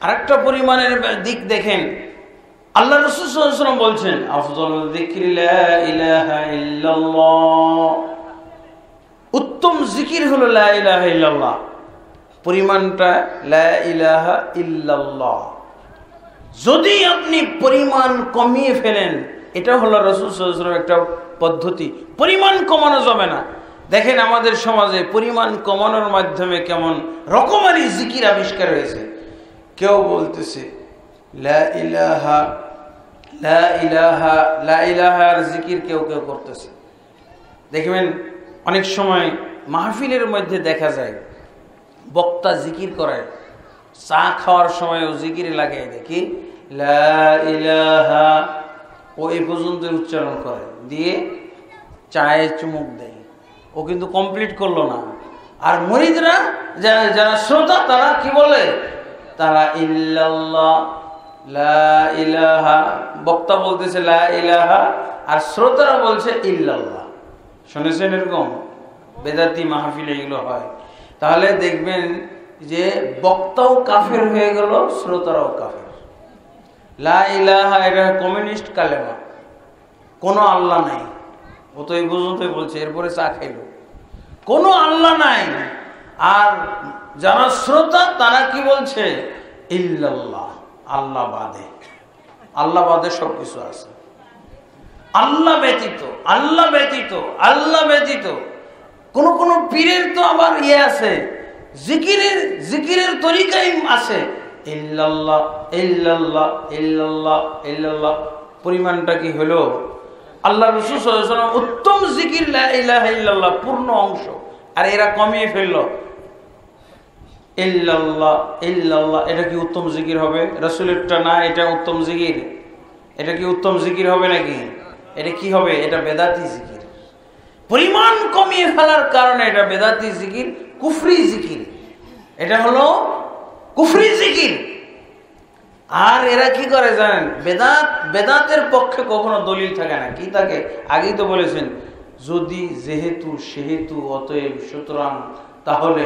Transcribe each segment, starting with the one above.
আরেকটা পরিমাণের দিক দেখেন, আল্লাহ রাসূল সাল্লাল্লাহু আলাইহি ওয়াসাল্লাম বলছেন আফযালুয যিকরি লা ইলাহা ইল্লাল্লাহ, উত্তম জিকির হলো লা ইলাহা ইল্লাল্লাহ, পরিমাণটা লা ইলাহা ইল্লাল্লাহ। যদি আপনি পরিমাণ কমিয়ে ফেলেন, এটা হলো রাসূল সাল্লাল্লাহু আলাইহি ওয়াসাল্লামের একটা পদ্ধতি, পরিমাণ কমানো যাবে না। দেখেন আমাদের সমাজে পরিমাণ কমানোর মাধ্যমে কেমন রকমারি জিকির আবিষ্কার হয়েছে। কেউ বলতেছে লা ইলাহা লা ইলাহা লা ইলাহার জিকির কেউ কেউ করতেছে। দেখবেন অনেক সময় মাহফিলের মধ্যে দেখা যায় বক্তা জিকির করায়, চা খাওয়ার সময়ও জিকির লাগে, দেখি লা ইলাহা, ও এই পর্যন্ত উচ্চারণ করে দিয়ে চায়ে চুমুক দেয়, ও কিন্তু কমপ্লিট করলো না। আর মুরিদরা যারা শ্রোতা তারা কি বলে, তারা ইল্লাল্লাহ লা ইলাহা, বক্তা বলতেছে লা ইলাহা আর শ্রোতারা বলছে ইল্লাল্লাহ। শুনেছেন এরকম? বেদাতি মাহফিলে এগুলো হয়। তাহলে দেখবেন যে বক্তাও কাফের হয়ে গেল, শ্রোতারাও কাফের। লা ইলাহা এটা কমিউনিস্ট কালেমা, কোনো আল্লাহ নাই, ও তো এই পর্যন্তই বলছে, এরপরে চা খাইল, কোনো আল্লাহ নাই। আর যারা শ্রোতা তারা কি বলছে, ইল্লাল্লাহ, আল্লাহ বাদে, আল্লাহ বাদে সবকিছু আছে, আল্লাহ ব্যতীত, আল্লাহ ব্যতীত, আল্লাহ ব্যতীত। কোন কোন পীরের তো আবার ইয়ে আছে, জিকিরের তরিকাই আছে, ইল্লাল্লাহ ইল্লাল্লাহ ইল্লাল্লাহ ইল্লাল্লাহ। পরিমাণটা কি হলো? আল্লাহ রাসূল সাল্লাল্লাহু আলাইহি ওয়াসাল্লাম উত্তম জিকির লা ইলাহা ইল্লাল্লাহ পূর্ণ অংশ, আর এরা কমিয়ে ফেললো ইল্লাল্লাহ ইল্লাল্লাহ। এটা কি উত্তম জিকির হবে? রাসূলেরটা না এটা উত্তম জিকির? এটা কি উত্তম জিকির হবে নাকি? এটা কি হবে? এটা বেদাতি জিকির। পরিমাণ কমিয়ে ফেলার কারণে এটা বেদাতি জিকির, কুফরি জিকির, এটা হলো কুফরি জিকির। আর এরা কি করে জানেন, বেদাতের পক্ষে কখনো দলিল থাকে না। কি থাকে? আগেই তো বলেছেন, যদি, যেহেতু, সেহেতু, অতএব, সুতরাং, তাহলে,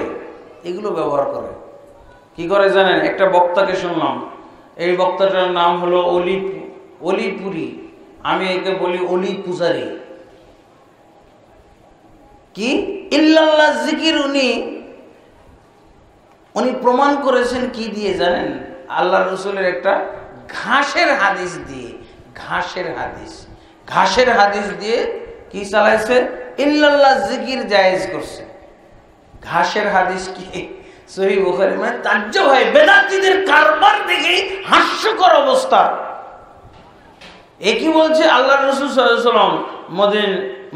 এগুলো ব্যবহার করে। কি করে জানেন? একটা বক্তাকে শুনলাম, এই বক্তাটার নাম হলো অলিপুরি, আমি একে বলি অলি পূজারি। কি ইল্লাল্লাহ জিকির উনি প্রমাণ করেছেন কি দিয়ে জানেন? আল্লাহ রসুলের একটা ঘাসের হাদিস দিয়ে, ঘাসের হাদিস দিয়ে কি চালাইছে? ইল্লাল্লাহ জিকির জায়েজ করছে। ঘাসের হাদিস কি সহিহ বুখারী? মানে তাজ্জব হয়, বেদাতীদের কারবার দেখে হাস্যকর অবস্থা। একই বলছে আল্লাহ রাসূল সাল্লাল্লাহু আলাইহি ওয়াসাল্লাম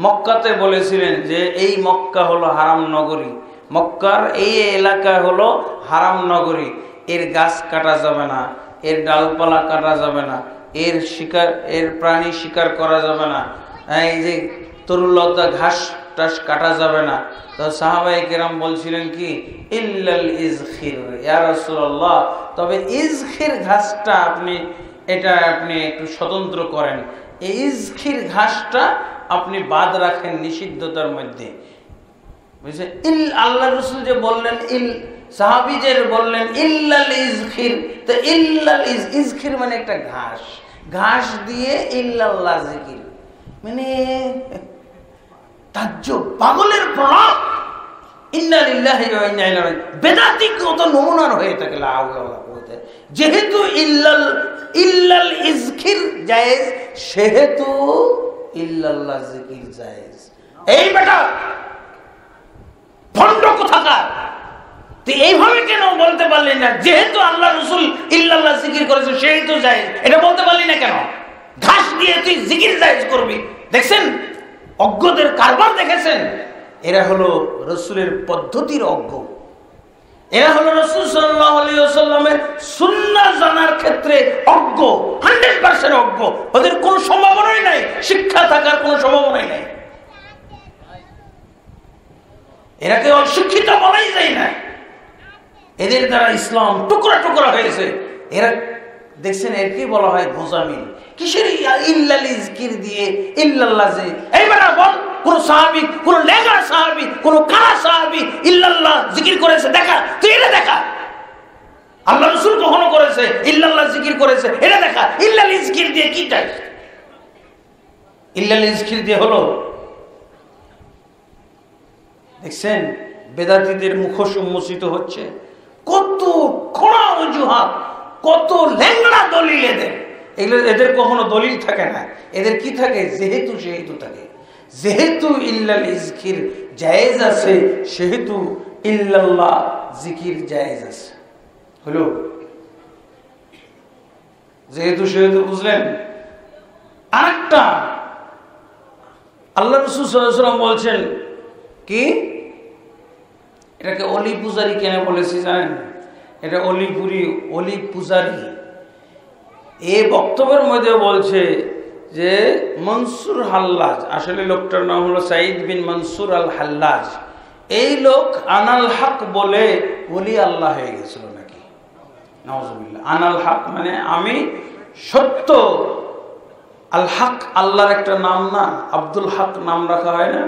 মক্কাতে বলেছিলেন যে এই মক্কা হলো হারাম নগরী, মক্কার এই এলাকা হলো হারাম নগরী, এর গাছ কাটা যাবে না, এর ডালপালা কাটা যাবে না, এর প্রাণী শিকার করা যাবে না, এই যে তরুলতা ঘাস টাস কাটা যাবে না। তো সাহাবায়ে কেরাম বলছিলেন কি, ইল্লাল ইজখির ইয়া রাসূলুল্লাহ, তবে ইজখির ঘাসটা আপনি একটু স্বতন্ত্র করেন, এই ইজখির ঘাসটা আপনি বাদ রাখেন নিষিদ্ধতার মধ্যে। বুঝছে? আল্লাহ রাসূল যে বললেন, সাহাবীদের বললেন ইল্লাল ইজখির, তো ইল্লাল ইজখির মানে একটা ঘাস দিয়ে ইল্লাল্লাহ জিকির, মানে তাজ্জব, পাগলের প্রলাপ। ইন্না লিল্লাহি ওয়া ইন্না ইলাইহি রাজিউন। বেদাতি কত নমুনার হয়ে থাকে, লা হাওলা ওয়ালা কুওয়াতা। যেহেতু ইল্লাল ইজখির জায়েজ, সেহেতু ইল্লাল্লাহ জিকির জায়েজ। এই বেটা ভণ্ড কোথাকার, তুই এইভাবে কেন বলতে পারলি না? যেহেতু আল্লাহ রাসূল ইল্লাল্লাহ জিকির করেছে সেহেতু জায়েজ, এটা বলতে পারলি না কেন? ঘাস দিয়ে তুই জিকির জায়েজ করবি? দেখছেন অজ্ঞদের কারবার, দেখেছেন? এরা হলো রাসূলের পদ্ধতির অজ্ঞ, এরা হলো রাসূল সাল্লাল্লাহু আলাইহি ওয়াসাল্লামের সুন্নাহ জানার ক্ষেত্রে অজ্ঞ, 100% অজ্ঞ। ওদের কোনো সম্ভাবনাই নাই, শিক্ষা থাকার কোনো সম্ভাবনাই নাই। এরাকে অশিক্ষিত বলাই যায় না। এদের দ্বারা ইসলাম টুকরা টুকরা হয়েছে। এরা দেখছেন, এর কি বলা হয়? গোজামিল। কিসের ইল্লাল ইজকির দিয়ে ইল্লাল্লাহ যে এইবার বল, কোন সাহাবী, কোন লেগা সাহাবী, কোন কারা সাহাবী ইল্লাল্লাহ জিকির করেছে? দেখা, তুই এটা দেখা। আল্লাহ রাসূল কখনো করেছে ইল্লাল্লাহ জিকির করেছে? এটা দেখা। ইল্লাল ইজকির দিয়ে কি চাই? ইল্লাল ইজকির দিয়ে হলো, দেখছেন বেদাতীদের মুখোশ উন্মোচিত হচ্ছে, কত খোঁড়া অজুহাত, কত ল্যাংড়া দলিল এদের। এগুলো এদের কখনো দলিল থাকে না, এদের কি থাকে? যেহেতু সেহেতু থাকে। যেহেতু ইল্লাল ইজকির জায়েজ আছে, সেহেতু ইল্লাল্লাহ জিকির জায়েজ আছে। হলো যেহেতু সেহেতু, বুঝলেন? আরেকটা, আল্লাহ রাসূল সাল্লাল্লাহু আলাইহি ওয়াসাল্লাম বলছেন কি, এটাকে অলি পূজারি কেন বলেছি জানেন? এটা অলি পূজারি। এই বক্তব্যের মধ্যে বলছে যে মনসুর হাল্লাজ, আসলে লোকটার নাম হলো সাঈদ বিন মনসুর আল হাল্লাজ। এই লোক আনাল হক বলে ওলি আল্লাহ হয়ে গেছিল নাকি, নাউজুবিল্লাহ। আনাল হক মানে আমি সত্য। আল হক আল্লাহর একটা নাম না, আব্দুল হক নাম রাখা হয় না?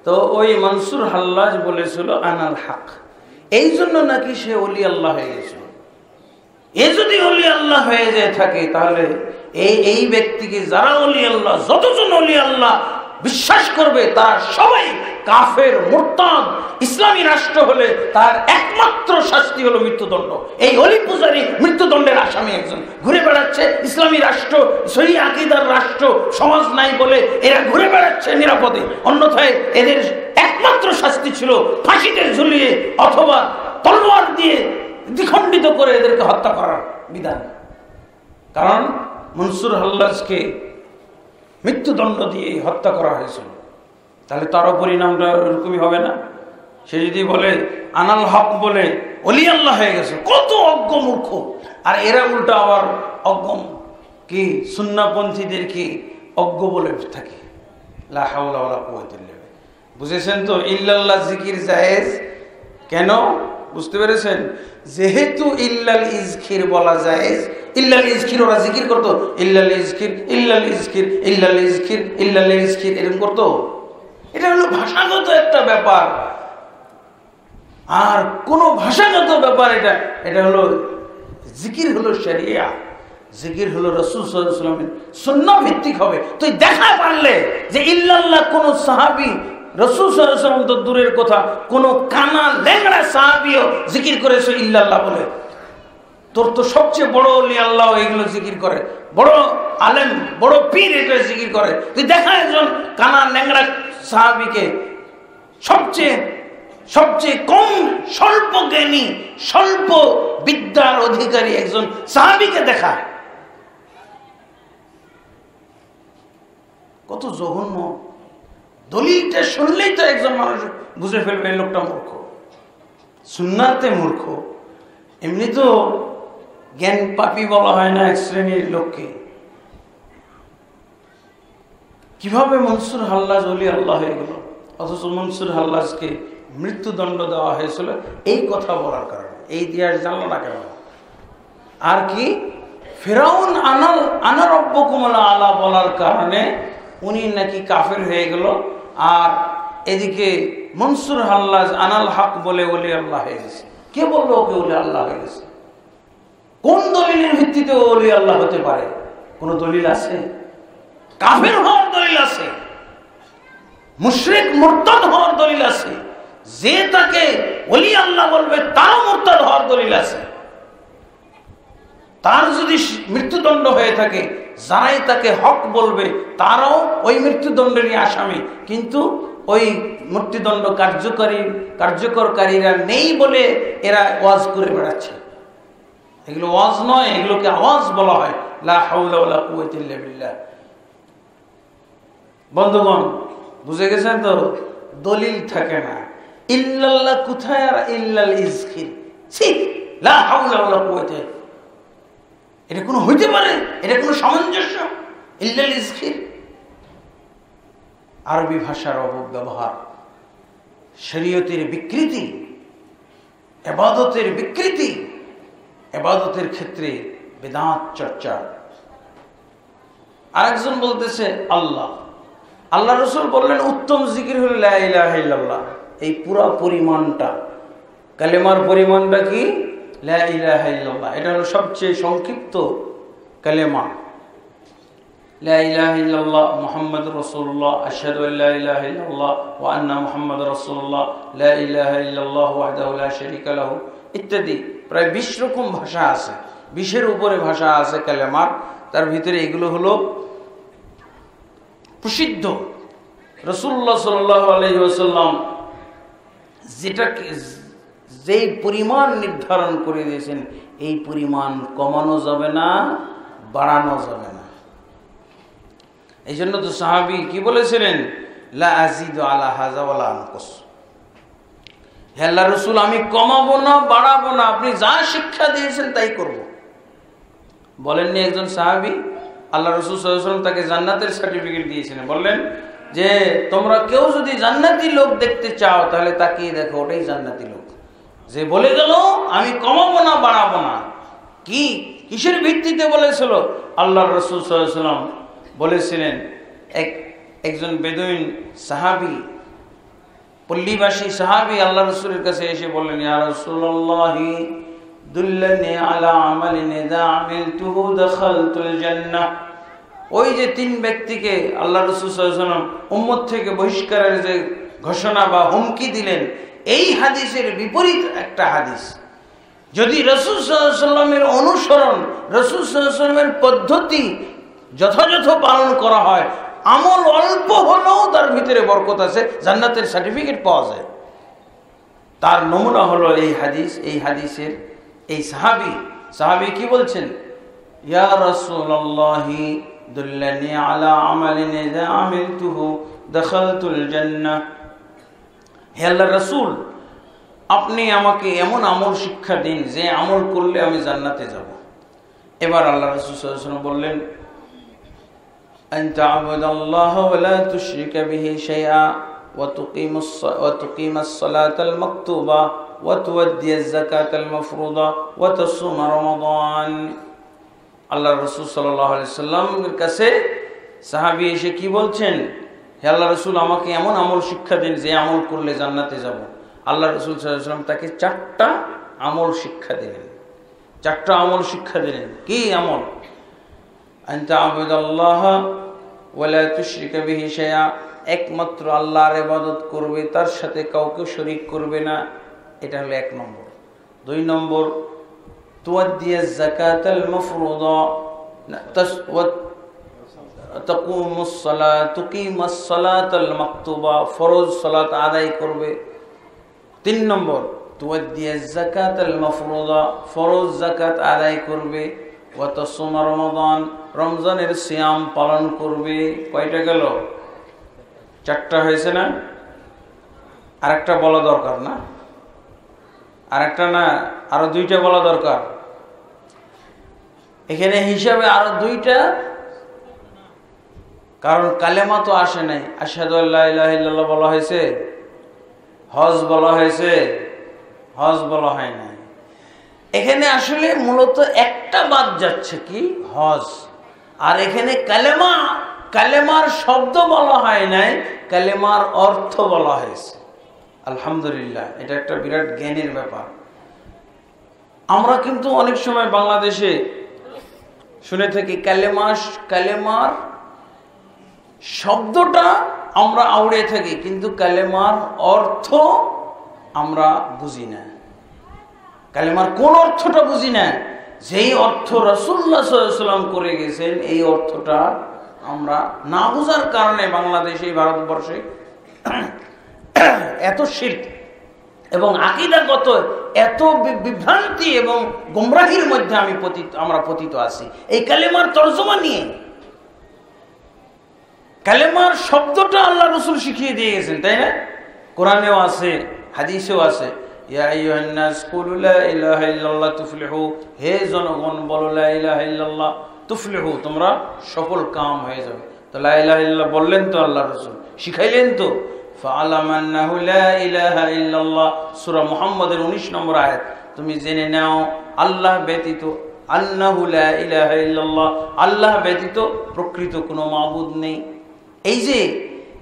তো ওই মনসুর হাল্লাজ বলেছিল আনাল হক, এই জন্য নাকি সে ওলি আল্লাহ হয়ে গেছিল। এ যদি ওলি আল্লাহ হয়ে যায় থাকে, তাহলে এই ব্যক্তিকে যারা ওলি আল্লাহ, যতজন ওলি আল্লাহ বিশ্বাস করবে তারা সবাই কাফের, মুরতাদ। ইসলামী রাষ্ট্র হলে তার একমাত্র শাস্তি হলো মৃত্যুদণ্ড। এই অলি পূজারী মৃত্যুদণ্ডের আসামি একজন ঘুরে বেড়াচ্ছে। ইসলামী রাষ্ট্র, সহি আকীদার রাষ্ট্র সমাজ নাই বলে এরা ঘুরে বেড়াচ্ছে নিরাপদে, অন্যথায় এদের একমাত্র শাস্তি ছিল ফাঁসিতে ঝুলিয়ে অথবা তলোয়ার দিয়ে দ্বিখণ্ডিত করে এদেরকে হত্যা করার বিধান। কারণ মনসুর হাল্লাজকে মৃত্যুদণ্ড দিয়ে হত্যা করা হয়েছিল, তাহলে তারও পরিণামটা এরকমই হবে না? সে যদি বলে আনাল হক বলে ওলি আল্লাহ হয়ে গেছে, কত অজ্ঞ মূর্খ। আর এরা উল্টা আবার অজ্ঞ কি সুন্নাপন্থীদেরকে অজ্ঞ বলে থাকে। লা হাওলা ওয়ালা কুওয়াতা ইল্লা বিল্লাহ। বুঝেছেন তো ইল্লাল্লাহ জিকির জায়েজ কেন? বুঝতে পেরেছেন? যেহেতু ইল্লাল ইজকির বলা জায়েজ, ইল্লাল ইজকির ওরা জিকির করতো, ইল্লাল ইজকির ইল্লাল ইজকির ইল্লাল ইজকির ইল্লাল ইজকির এরকম করতো। এটা হলো ভাষাগত একটা ব্যাপার, আর কোন ভাষাগত ব্যাপার এটা। এটা হলো জিকির, হলো শরিয়া, জিকির হলো রাসূল সাল্লাল্লাহু আলাইহি ওয়াসাল্লামের সুন্নাহ ভিত্তিক হবে। তুই দেখা পারলে যে ইল্লাল্লাহ কোন সাহাবী, রাসূল সাল্লাল্লাহু আলাইহি ওয়াসাল্লাম তো দূরের কথা, কোন কানা ল্যাংড়া সাহাবীও জিকির করেছে ইল্লাল্লাহ বলে। তোর তো সবচেয়ে বড় ওলি আল্লাহ এগুলো জিকির করে, বড় আলেম, বড় পীর এটা জিকির করে। তুই দেখা একজন কানা ল্যাংড়া সাহাবীকে, সবচেয়ে কম স্বল্প জ্ঞানী, স্বল্প বিদ্যার অধিকারী একজন সাহাবীকে দেখা। কত জঘন্য! দলিলটা শুনলেই তো একজন মানুষ বুঝে ফেলবে এই লোকটা মূর্খ, সুন্নাতে মূর্খ। এমনি তো জ্ঞান পাপী বলা হয় না এক শ্রেণীর লোককে। কিভাবে মনসুর হাল্লাজ ওলি আল্লাহ হয়ে গেল, অথচ মনসুর হাল্লাজকে মৃত্যুদণ্ড দেওয়া হয়েছিল এই কথা বলার কারণে? এই ইতিহাস জানলো না কেন? আর কি ফিরাউন আনা রব্বুকুম আলা বলার কারণে উনি নাকি কাফের হয়ে গেল, আর এদিকে মনসুর হাল্লাজ আনাল হক বলে ওলি আল্লাহ হয়ে গেছে। কে বললো ওকে ওলি আল্লাহ হয়ে গেছে? কোন দলিলের ভিত্তিতে ওলি আল্লাহ হতে পারে? কোন দলিল আছে? কাফের হওয়ার দলিল আছে, মুশরিক মুরতাদ হওয়ার দলিল আছে, যে তাকে ওলি আল্লাহ বলবে তারও মুরতাদ হওয়ার দলিল আছে। তার যদি মৃত্যুদণ্ড হয়ে থাকে, যারাই তাকে হক বলবে তারাও ওই মৃত্যুদণ্ডেরই আসামি। কিন্তু ওই মৃত্যুদণ্ড কার্যকরকারীরা নেই বলে এরা ওয়াজ করে বেড়াচ্ছে। এগুলো ওয়াজ নয়, এগুলোকে আওয়াজ বলা হয়। লা হাওলা ওয়ালা কুওয়াতা ইল্লা বিল্লাহ। বন্ধুগণ, বুঝে গেছেন তো? দলিল থাকে না। ইল্লাল্লাহ কোথায় আর ইল্লাল ইজকির? ছি, লা হাওলা ওয়ালা কুওয়াতা, এটা কোনো হইতে পারে? এটা কোনো সামঞ্জস্য? ইল্লাল ইজকির আরবি ভাষার অপব্যবহার, শরীয়তের বিকৃতি, ইবাদতের বিকৃতি, ইবাদতের ক্ষেত্রে বেদাত চর্চা। আরেকজন বলতেছে আল্লাহ রাসূল বললেন উত্তম জিকির হলো লা ইলাহা ইল্লাল্লাহ। এই পুরো পরিমাণটা, কালেমার পরিমাণটা কি? লা ইলাহা ইল্লাল্লাহ, এটা হলো সবচেয়ে সংক্ষিপ্ত কালেমা। লা ইলাহা ইল্লাল্লাহ মুহাম্মাদুর রাসূলুল্লাহ, আশহাদু আল্লা ইলাহা ইল্লাল্লাহ ওয়া আন্না মুহাম্মাদুর রাসূলুল্লাহ, লা ইলাহা ইল্লাল্লাহ ওয়াহদাহু লা শারীকা লাহু ইত্যাদি। প্রায় 20 রকম ভাষা আছে, 20-এর উপরে ভাষা আছে কালেমার। তার ভিতরে এগুলো হলো প্রসিদ্ধ। রাসূলুল্লাহ সাল্লাল্লাহু আলাইহি ওয়াসাল্লাম যেই পরিমাণ নির্ধারণ করে দিয়েছেন, এই পরিমাণ কমানো যাবে না, বাড়ানো যাবে না। এই জন্য তো সাহাবী কি বলেছিলেন, লা আযীদু আলা হাযা ওয়া লা আনকুস। হে আল্লাহর রাসূল, আমি কমাবো না, বাড়াবো না, আপনি যা শিক্ষা দিয়েছেন তাই করব। বলেননি একজন সাহাবী, আল্লাহ রাসূল সাল্লাল্লাহু আলাইহি ওয়াসাল্লাম তাকে জান্নাতের সার্টিফিকেট দিয়েছিলেন, বললেন যে তোমরা কেউ যদি জান্নাতি লোক দেখতে চাও তাহলে তাকিয়ে দেখো, ওটাই জান্নাতি লোক। যে বলে গেল আমি কমাবো না, বাড়াবো না, কিসের ভিত্তিতে বলেছিল? আল্লাহর রাসূল সাল্লাল্লাহু আলাইহি ওয়াসাল্লাম বলেছিলেন, একজন বেদুইন সাহাবী, পল্লীবাসী সাহাবী আল্লাহ রাসূলের কাছে এসে বললেন, ইয়া রাসূলুল্লাহ দুল্লানি আলা আমালিন ইযা আমিলতুহু দাখালতুল জান্নাহ। ওই যে 3 ব্যক্তিকে আল্লাহ রাসূল সাল্লাল্লাহু আলাইহি ওয়াসাল্লাম উম্মত থেকে বহিষ্কারের যে ঘোষণা বা হুমকি দিলেন, এই হাদিসের বিপরীত একটা হাদিস। যদি রাসূল সাল্লাল্লাহু আলাইহি ওয়াসাল্লামের অনুসরণ, রাসূল সাল্লাল্লাহু আলাইহি ওয়াসাল্লামের পদ্ধতি যথাযথ পালন করা হয়, আমল অল্প হলেও তার ভিতরে বরকত আছে, জান্নাতের সার্টিফিকেট পাওয়া যায়। তার নমুনা হলো এই হাদিস। এই হাদিসের এই সাহাবী কি বলছেন, ইয়া রাসূলুল্লাহ দুল্লানি আলা আমালিন ইযা আমিলতুহু দাখালতুল জান্নাহ। হে আল্লাহর রাসূল, আপনি আমাকে এমন আমল শিক্ষা দিন যে আমল করলে আমি জান্নাতে যাব। এবার আল্লাহ রাসূল সাল্লাল্লাহু আলাইহি ওয়াসাল্লাম বললেন, আন তা'বুদাল্লাহা ওয়া লা তুশরিকা বিহি শাইআ ওয়া তুকিমাস সালাতাল মাকতুবা ওয়া তুআদ্দিয়াজ যাকাতাল মাফরুদা ওয়া তাসুমা রমাদান। আল্লাহ রাসূল সাল্লাল্লাহু আলাইহি ওয়াসাল্লামের কাছে সাহাবী এসে কি বলছেন, হে আল্লাহ রাসূল, আমাকে এমন আমল শিক্ষা দিন যে আমল করলে জান্নাতে যাব। আল্লাহ রাসূল সাল্লাল্লাহু আলাইহি ওয়াসাল্লাম তাকে 4টা আমল শিক্ষা দিলেন। 4টা আমল শিক্ষা দিলেন। কি আমল? আন তা'বুদাল্লাহা ওয়া লা তুশরিকা বিহি শাইআ, একমাত্র আল্লাহর ইবাদত করবে, তার সাথে কাউকে শরীক করবে না। এটা হলো 1 নম্বর। 2 নম্বর, তুআদ্দিয়াজ যাকাতাল মাফরুদা তুকিমাস সালাতাল মাকতুবা, ফরজ সালাত আদায় করবে। 3 নম্বর, তুআদ্দিয়াজ যাকাতাল মাফরুদা, ফরজ যাকাত আদায় করবে। ওয়া তাসুমা রমাদান, রমজানের সিয়াম পালন করবে। কয়টা গেল? 4টা হয়েছে না? আরেকটা বলা দরকার না? আরেকটা না, আরো 2টা বলা দরকার। এখানে হিসাবে আরো 2টা, কারণ কালেমা তো আসে নাই। আশহাদু আল্লা ইলাহা ইল্লাল্লাহ বলা হয়েছে, হজ বলা হয়েছে, হজ বলা হয় নাই। এখানে আসলে মূলত একটা বাদ যাচ্ছে, কি? হজ। আর এখানে কালেমার শব্দ বলা হয় নাই, কালেমার অর্থ বলা হয়েছে। আলহামদুলিল্লাহ, এটা একটা বিরাট জ্ঞানের ব্যাপার। আমরা কিন্তু অনেক সময় বাংলাদেশে শুনে থাকি কালেমার শব্দটা আমরা আউড়ে থাকি, কিন্তু কালেমার অর্থ আমরা বুঝি না। কালেমার কোন অর্থটা বুঝি না, যেই অর্থ রাসূলুল্লাহ সাল্লাল্লাহু আলাইহি ওয়াসাল্লাম করে গেছেন, এই অর্থটা আমরা না বুঝার কারণে বাংলাদেশে, ভারতবর্ষে এত শিরক এবং আকীদাগত এত বিভ্রান্তি এবং গোমরাহির মধ্যে আমরা পতিত আছি এই কালেমার তরজমা নিয়ে। কালেমার শব্দটা আল্লাহ রাসূল শিখিয়ে দিয়ে গেছেন, তাই না? কোরআনেও আছে, হাদিসেও আছে, ইয়া আইয়ুহান নাস কুলু লা ইলাহা ইল্লাল্লাহ তুফলিহু, হে জনগণ বলো লা ইলাহা ইল্লাল্লাহ তুফলিহু, তোমরা সফল কাম হয়ে যাবে। তো লা ইলাহা ইল্লাল্লাহ বললেন তো আল্লাহ রাসূল, শিখাইলেন তো। ফাআলাম আন্নাহু লা ইলাহা ইল্লাল্লাহ, সূরা মুহাম্মদের 19 নম্বর আয়াত। তুমি জেনে নাও আল্লাহ ব্যতীত, আন্নাহু লা ইলাহা ইল্লাল্লাহ, আল্লাহ ব্যতীত প্রকৃত কোনো মাবুদ নেই। এই যে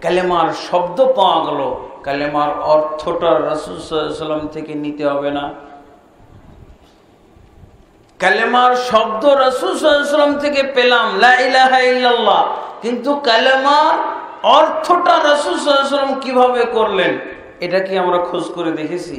কালেমার শব্দ পাওয়া গেল, কালেমার অর্থটা রাসূল সাল্লাল্লাহু আলাইহি ওয়াসাল্লাম থেকে নিতে হবে না। কালেমার শব্দ রাসূল সাল্লাল্লাহু আলাইহি ওয়াসাল্লাম থেকে পেলাম লা ইলাহা ইল্লাল্লাহ, কিন্তু কালেমার অর্থটা রাসূল সাল্লাল্লাহু আলাইহি ওয়াসাল্লাম কিভাবে করলেন এটা কি আমরা খোঁজ করে দেখেছি?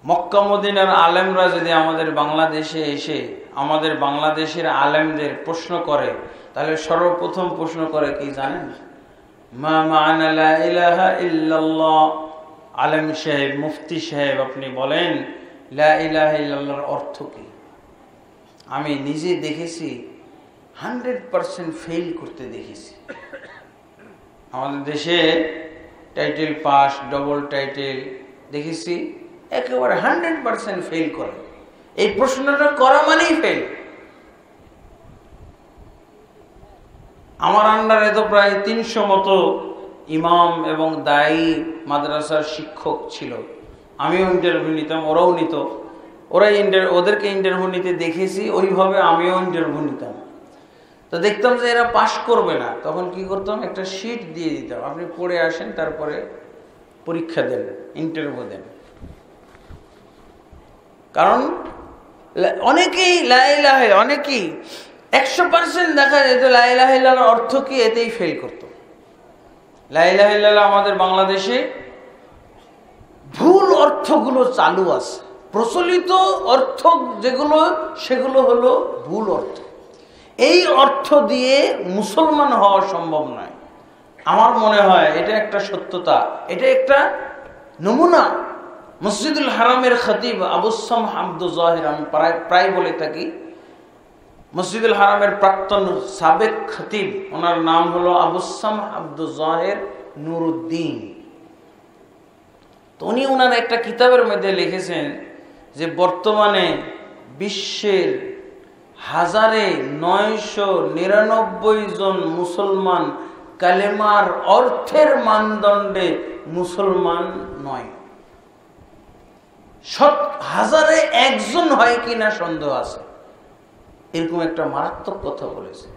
মক্কা মদিনার আলেমরা যদি আমাদের বাংলাদেশে এসে আমাদের বাংলাদেশের আলেমদের প্রশ্ন করে, তাহলে সর্বপ্রথম প্রশ্ন করে কি জানেন? মা মা'না লা ইলাহা ইল্লাল্লাহ। আলেম সাহেব, মুফতি সাহেব, আপনি বলেন লা ইলাহা ইল্লাল্লাহর অর্থ কি? আমি নিজে দেখেছি 100% ফেল করতে দেখেছি। আমাদের দেশে টাইটেল পাস, ডবল টাইটেল দেখেছি একেবারে 100% ফেল করে। এই প্রশ্নটা করা মানেই ফেল। আমার আন্ডারে তো প্রায় 300 মতো ইমাম এবং দায়ী মাদ্রাসার শিক্ষক ছিল। আমিও ইন্টারভিউ নিতাম, ওরাও নিত। ওদেরকে ইন্টারভিউ নিতে দেখেছি, ওইভাবে আমিও ইন্টারভিউ নিতাম। তো দেখতাম যে এরা পাস করবে না, তখন কি করতাম, একটা শিট দিয়ে দিতাম, আপনি পড়ে আসেন, তারপরে পরীক্ষা দেন, ইন্টারভিউ দেন। কারণ অনেকেই লা ইলাহা, অনেকেই 100% দেখা যেত লা ইলাহা ইল্লাল্লাহর অর্থ কি, এতেই ফেল করত। লা ইলাহা ইল্লাল্লাহ আমাদের বাংলাদেশে ভুল অর্থগুলো চালু আছে। প্রচলিত অর্থ যেগুলো, সেগুলো হলো ভুল অর্থ। এই অর্থ দিয়ে মুসলমান হওয়া সম্ভব নয়। আমার মনে হয় এটা একটা সত্যতা, এটা একটা নমুনা। মসজিদুল হারামের খতিব আবু সামহ আব্দুল জাহির, আমি প্রায় বলে থাকি, মসজিদুল হারামের প্রাক্তন সাবেক খতিব, ওনার নাম হলো আবু সামহ আব্দুল জাহির নুরুদ্দিন। তো উনি ওনার একটা কিতাবের মধ্যে লিখেছেন যে বর্তমানে বিশ্বের 1999 জন মুসলমান কালেমার অর্থের মানদণ্ডে মুসলমান নয়। 1000-এ 1 জন হয় কিনা সন্দেহ আছে, এরকম একটা মারাত্মক কথা বলেছে।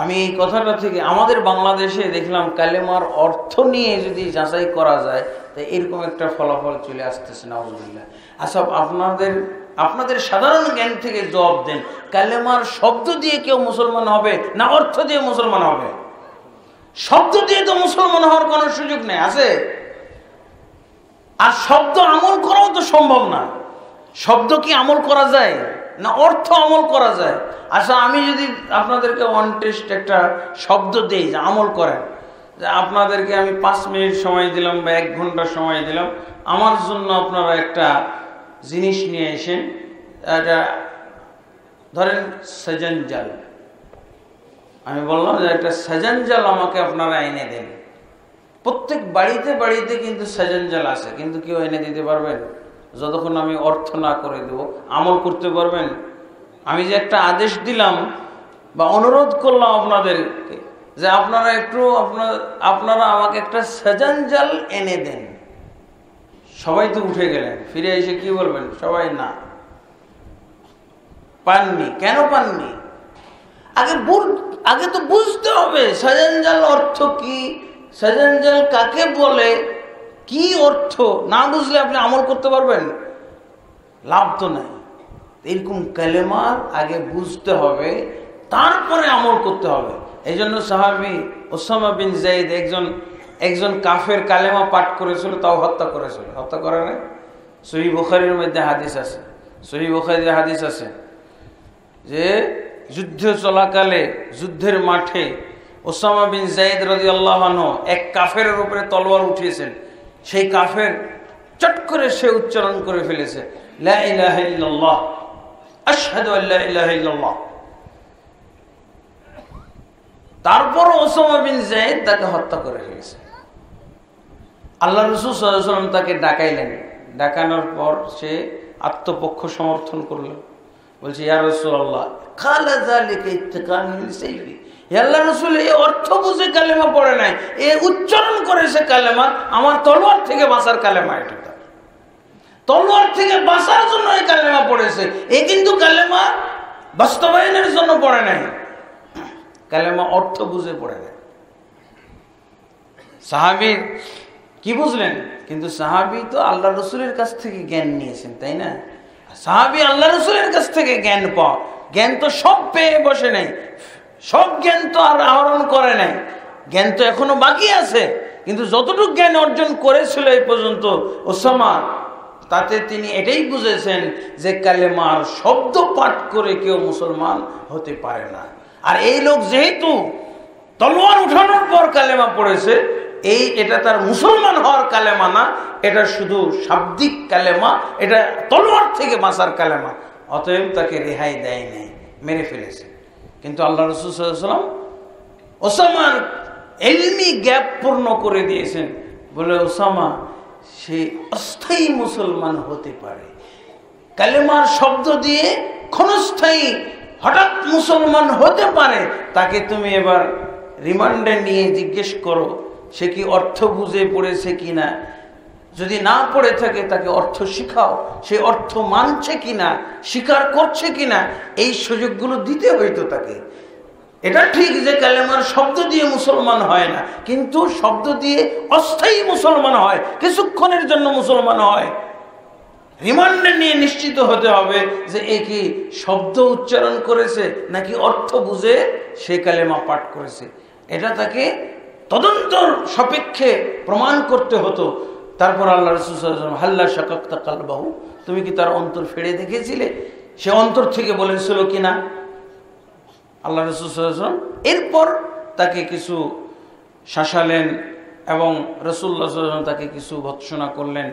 আমি এই কথাটা থেকে আমাদের বাংলাদেশে দেখলাম কালেমার অর্থ নিয়ে যদি যাচাই করা যায়, তাই এরকম একটা ফলাফল চলে আসতেছে। নাউজুবিল্লাহ। আচ্ছা, আপনাদের সাধারণ জ্ঞান থেকে জবাব দেন, কালেমার শব্দ দিয়ে কেউ মুসলমান হবে না অর্থ দিয়ে মুসলমান হবে? শব্দ দিয়ে তো মুসলমান হওয়ার কোনো সুযোগ নেই, আছে? আর শব্দ আমল করাও তো সম্ভব না। শব্দ কি আমল করা যায় না অর্থ আমল করা যায়? আচ্ছা, আমি যদি আপনাদেরকে ওয়ান টেস্ট একটা শব্দ দেই যে আমল করেন, যে আপনাদেরকে আমি 5 মিনিট সময় দিলাম বা 1 ঘন্টা সময় দিলাম, আমার জন্য আপনারা একটা জিনিস নিয়ে এসেন, এটা ধরেন সেজনজাল। আমি বললাম যে একটা সেজনজাল আমাকে আপনারা এনে দেন। প্রত্যেক বাড়িতে বাড়িতে কিন্তু সেজনজাল আছে, কিন্তু কেউ এনে দিতে পারবেন? যতক্ষণ আমি অর্থ না করে দেব, আমল করতে পারবেন? আমি যে একটা আদেশ দিলাম বা অনুরোধ করলাম আপনাদেরকে যে আপনারা আমাকে একটা সেজনজাল এনে দেন, সবাই তো উঠে গেলেন, ফিরে এসে কি বলবেন? সবাই না, পাননি। কেন পাননি? আগে তো বুঝতে হবে সেজনজাল অর্থ কি, সেজনজাল কাকে বলে, কি অর্থ। না বুঝলে আপনি আমল করতে পারবেন? লাভ তো নাই। এরকম কালেমার আগে বুঝতে হবে, তারপরে আমল করতে হবে। এই জন্য সাহাবী ওসামা বিন যায়েদ একজন কাফের কালেমা পাঠ করেছিল, তাও হত্যা করেছিল। হত্যা করে না? সহিহ বুখারীর মধ্যে হাদিস আছে, সহিহ বুখারীর হাদিস আছে যে যুদ্ধ চলাকালে, যুদ্ধের মাঠে ওসামা বিন যায়েদ রাদিয়াল্লাহু আনহু এক কাফেরের উপরে তলোয়ার উঠিয়েছেন। সেই কাফের চট করে সে উচ্চারণ করে ফেলেছে লা ইলাহা ইল্লাল্লাহ, আশহাদু আল্লা ইলাহা ইল্লাল্লাহ। তারপর ওসামা বিন যায়েদ তাকে হত্যা করে ফেলেছে। আল্লাহ রাসূল সাল্লাল্লাহু আলাইহি ওয়াসাল্লাম তাকে ডাকাইলেন। ডাকানোর পর সে আত্মপক্ষ সমর্থন করলেন, বলছে ইয়া রাসূলুল্লাহ কালা যালিকা ইত্তিকান মিন সাইফি। আল্লাহ রাসূল এই অর্থ বুঝে কালেমা পড়ে নাই, এ উচ্চারণ করেছে কালেমা, আমার তলোয়ার থেকে বাঁচার কালেমা। এটা তলোয়ার থেকে বাঁচার জন্য এই কালেমা পড়েছে, এ কিন্তু কালেমা বাস্তবায়নের জন্য পড়ে নাই, কালেমা অর্থ বুঝে পড়ে নাই। সাহাবী কি বুঝলেন? কিন্তু সাহাবী তো আল্লাহ রসুলের কাছ থেকে জ্ঞান নিয়েছেন, তাই না? সাহাবী আল্লাহ রসুলের কাছ থেকে জ্ঞান পাওয়া, জ্ঞান তো সব পেয়ে বসে নাই, সব জ্ঞান তো আর আহরণ করে নাই, জ্ঞান তো এখনো বাকি আছে। কিন্তু যতটুকু জ্ঞান অর্জন করেছিল এই পর্যন্ত ওসামা, তাতে তিনি এটাই বুঝেছেন যে কালেমার শব্দ পাঠ করে কেউ মুসলমান হতে পারে না। আর এই লোক যেহেতু তলোয়ার উঠানোর পর কালেমা পড়েছে, এটা তার মুসলমান হওয়ার কালেমা না, এটা শুধু শাব্দিক কালেমা, এটা তলোয়ার থেকে বাঁচার কালেমা। অতএব তাকে রেহাই দেয় নাই, মেরে ফেলেছে। কিন্তু আল্লাহ রাসূল সাল্লাল্লাহু আলাইহি ওয়াসাল্লাম ওসামার ইলমি গ্যাপ পূর্ণ করে দিয়েছেন, বলে ওসামা সে অস্থায়ী মুসলমান হতে পারে, কালেমার শব্দ দিয়ে ক্ষণস্থায়ী হঠাৎ মুসলমান হতে পারে। তাকে তুমি এবার রিমান্ডে নিয়ে জিজ্ঞেস করো সে কি অর্থ বুঝে পড়েছে কিনা, যদি না পড়ে থাকে তাকে অর্থ শিখাও, সে অর্থ মানছে কিনা, স্বীকার করছে কিনা, এই সুযোগগুলো দিতে হইতো তাকে। এটা ঠিক যে কালেমার শব্দ দিয়ে মুসলমান হয় না, কিন্তু শব্দ দিয়ে অস্থায়ী মুসলমান হয়, কিছুক্ষণের জন্য মুসলমান হয়। রিমান্ডে নিয়ে নিশ্চিত হতে হবে যে এ কি শব্দ উচ্চারণ করেছে নাকি অর্থ বুঝে সে কালেমা পাঠ করেছে, এটা তাকে তদন্ত সাপেক্ষে প্রমাণ করতে হতো। তারপর আল্লাহ রাসূল সাল্লাল্লাহু আলাইহি ওয়াসাল্লাম হাল্লা শাকাকতা কালবাহু, তুমি কি তার অন্তর ফেড়ে দেখেছিলে, সে অন্তর থেকে বলেছিল কিনা। আল্লাহ রাসূল সাল্লাল্লাহু আলাইহি ওয়াসাল্লাম এরপর তাকে কিছু শাসালেন এবং রাসূলুল্লাহ সাল্লাল্লাহু আলাইহি ওয়াসাল্লাম তাকে কিছু ভৎসনা করলেন,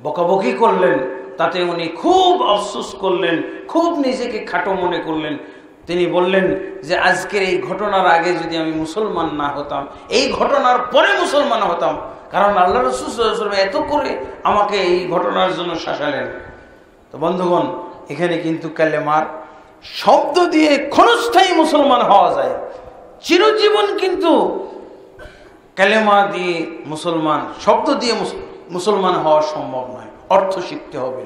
বকাবকি করলেন। তাতে উনি খুব আফসোস করলেন, খুব নিজেকে খাটো মনে করলেন। তিনি বললেন যে আজকের এই ঘটনার আগে যদি আমি মুসলমান না হতাম, এই ঘটনার পরে মুসলমান হতাম, কারণ আল্লাহ রাসূল সাল্লাল্লাহু আলাইহি ওয়াসাল্লাম এত করে আমাকে এই ঘটনার জন্য শাসালেন। তো বন্ধুগণ, এখানে কিন্তু কালেমার শব্দ দিয়ে ক্ষণস্থায়ী মুসলমান হওয়া যায়, চিরজীবন কিন্তু কালেমা দিয়ে মুসলমান, শব্দ দিয়ে মুসলমান হওয়া সম্ভব নয়। অর্থ শিখতে হবে,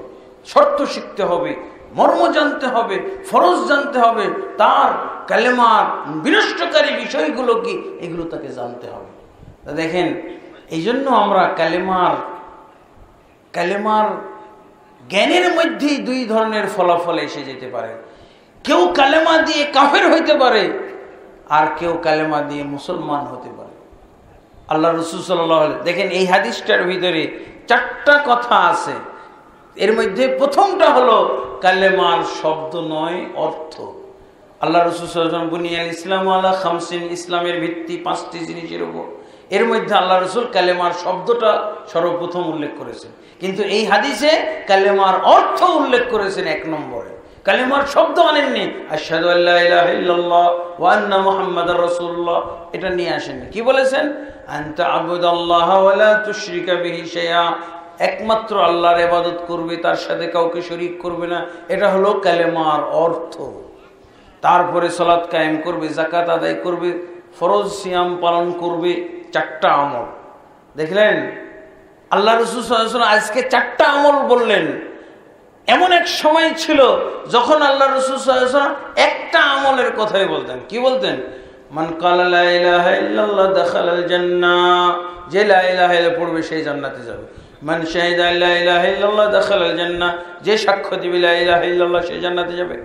শর্ত শিখতে হবে, মর্ম জানতে হবে, ফরজ জানতে হবে, তার কালেমার বিনষ্টকারী বিষয়গুলো কি এগুলো তাকে জানতে হবে। তা দেখেন, এই জন্য আমরা কালেমার জ্ঞানের মধ্যেই দুই ধরনের ফলাফল এসে যেতে পারে। কেউ কালেমা দিয়ে কাফের হইতে পারে, আর কেউ কালেমা দিয়ে মুসলমান হতে পারে। আল্লাহ রাসূল সাল্লাল্লাহু আলাইহি ওয়াসাল্লাম, দেখেন এই হাদিসটার ভিতরে 4টা কথা আছে। এর মধ্যে প্রথমটা হলো কালেমার শব্দ নয়, অর্থ। আল্লাহ রাসূল সাল্লাল্লাহু আলাইহি ওয়াসাল্লাম বুনিয়াল ইসলামু আলা খামসিন, ইসলামের ভিত্তি 5টি জিনিসের উপর। এর মধ্যে আল্লাহ রাসূল কালেমার শব্দটা সর্বপ্রথম উল্লেখ করেছেন, কিন্তু এই হাদিসে কালেমার অর্থ উল্লেখ করেছেন 1 নম্বরে। কালেমার শব্দ আনেননি, আশহাদু আল্লা ইলাহা ইল্লাল্লাহ ওয়া আন্না মুহাম্মাদার রাসূলুল্লাহ, এটা নিয়ে আসেননি। কি বলেছেন? আনতা আবুদাল্লাহ ওয়া লা তুশরিকা বিহি শাইআ, একমাত্র আল্লাহর ইবাদত করবে, তার সাথে কাউকে শরীক করবে না, এটা হলো কালেমার অর্থ। তারপরে সালাত কায়েম করবে, যাকাত আদায় করবে, ফরজ সিয়াম পালন করবে, 4টা আমল। দেখলেন আল্লাহ রাসূল সাল্লাল্লাহু আলাইহি ওয়াসাল্লাম আজকে 4টা আমল বললেন। এমন এক সময় ছিল যখন আল্লাহ রাসূল সাল্লাল্লাহু আলাইহি ওয়াসাল্লাম একটা আমলের কথাই বলতেন। কি বলতেন? মান ক্বালা লা ইলাহা ইল্লাল্লাহ দাখালাল জান্নাহ, যে লা ইলাহা ইল্লাল্লাহ পড়বে সেই জান্নাতে যাবে। মান শাহিদা লা ইলাহা ইল্লাল্লাহ দাখালাল জান্নাহ, যে সাক্ষ্য দিবে লা ইলাহা ইল্লাল্লাহ সে জান্নাতে যাবে।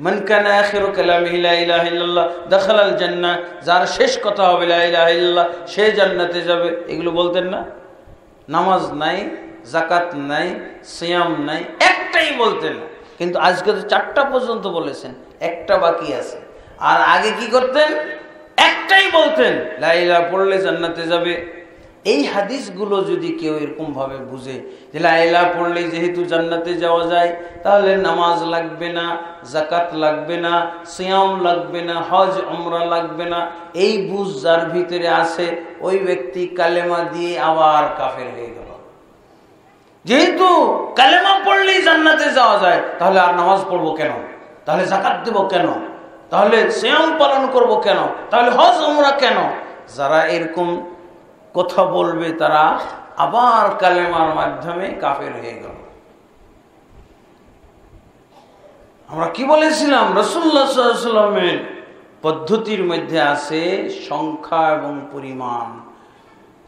মান কানা আখিরু কালামিহি লা ইলাহা ইল্লাল্লাহ দাখালাল জান্নাহ, যার শেষ কথা হবে লা ইলাহা ইল্লাল্লাহ সে জান্নাতে যাবে। এগুলো বলতেন না? নামাজ নাই, যাকাত নাই, সিয়াম নাই, একটাই বলতেন। কিন্তু আজকে তো 4টা পর্যন্ত বলেছেন, একটা বাকি আছে। আর আগে কি করতেন? একটাই বলতেন, লা ইলাহা পড়লে জান্নাতে যাবে। এই হাদিসগুলো যদি কেউ এরকম ভাবে বুঝে যে লা ইলাহা পড়লে যেহেতু জান্নাতে যাওয়া যায়, তাহলে নামাজ লাগবে না, যাকাত লাগবে না, সিয়াম লাগবে না, হজ উমরা লাগবে না, এই বুঝ যার ভিতরে আছে, ওই ব্যক্তি কালেমা দিয়ে আবার কাফের হয়ে গেল। যেহেতু কালেমা পড়লেই জান্নাতে যাওয়া যায়, তাহলে আর নামাজ পড়বো কেন? তাহলে যাকাত দেব কেন? তাহলে সিয়াম পালন করব কেন? তাহলে হজ উমরা কেন? যারা এরকম কথা বলবে তারা আবার কালেমার মাধ্যমে কাফের হয়ে গেল। আমরা কি বলেছিলাম? রাসূলুল্লাহ সাল্লাল্লাহু আলাইহি ওয়াসাল্লামের পদ্ধতির মধ্যে আছে সংখ্যা এবং পরিমাণ।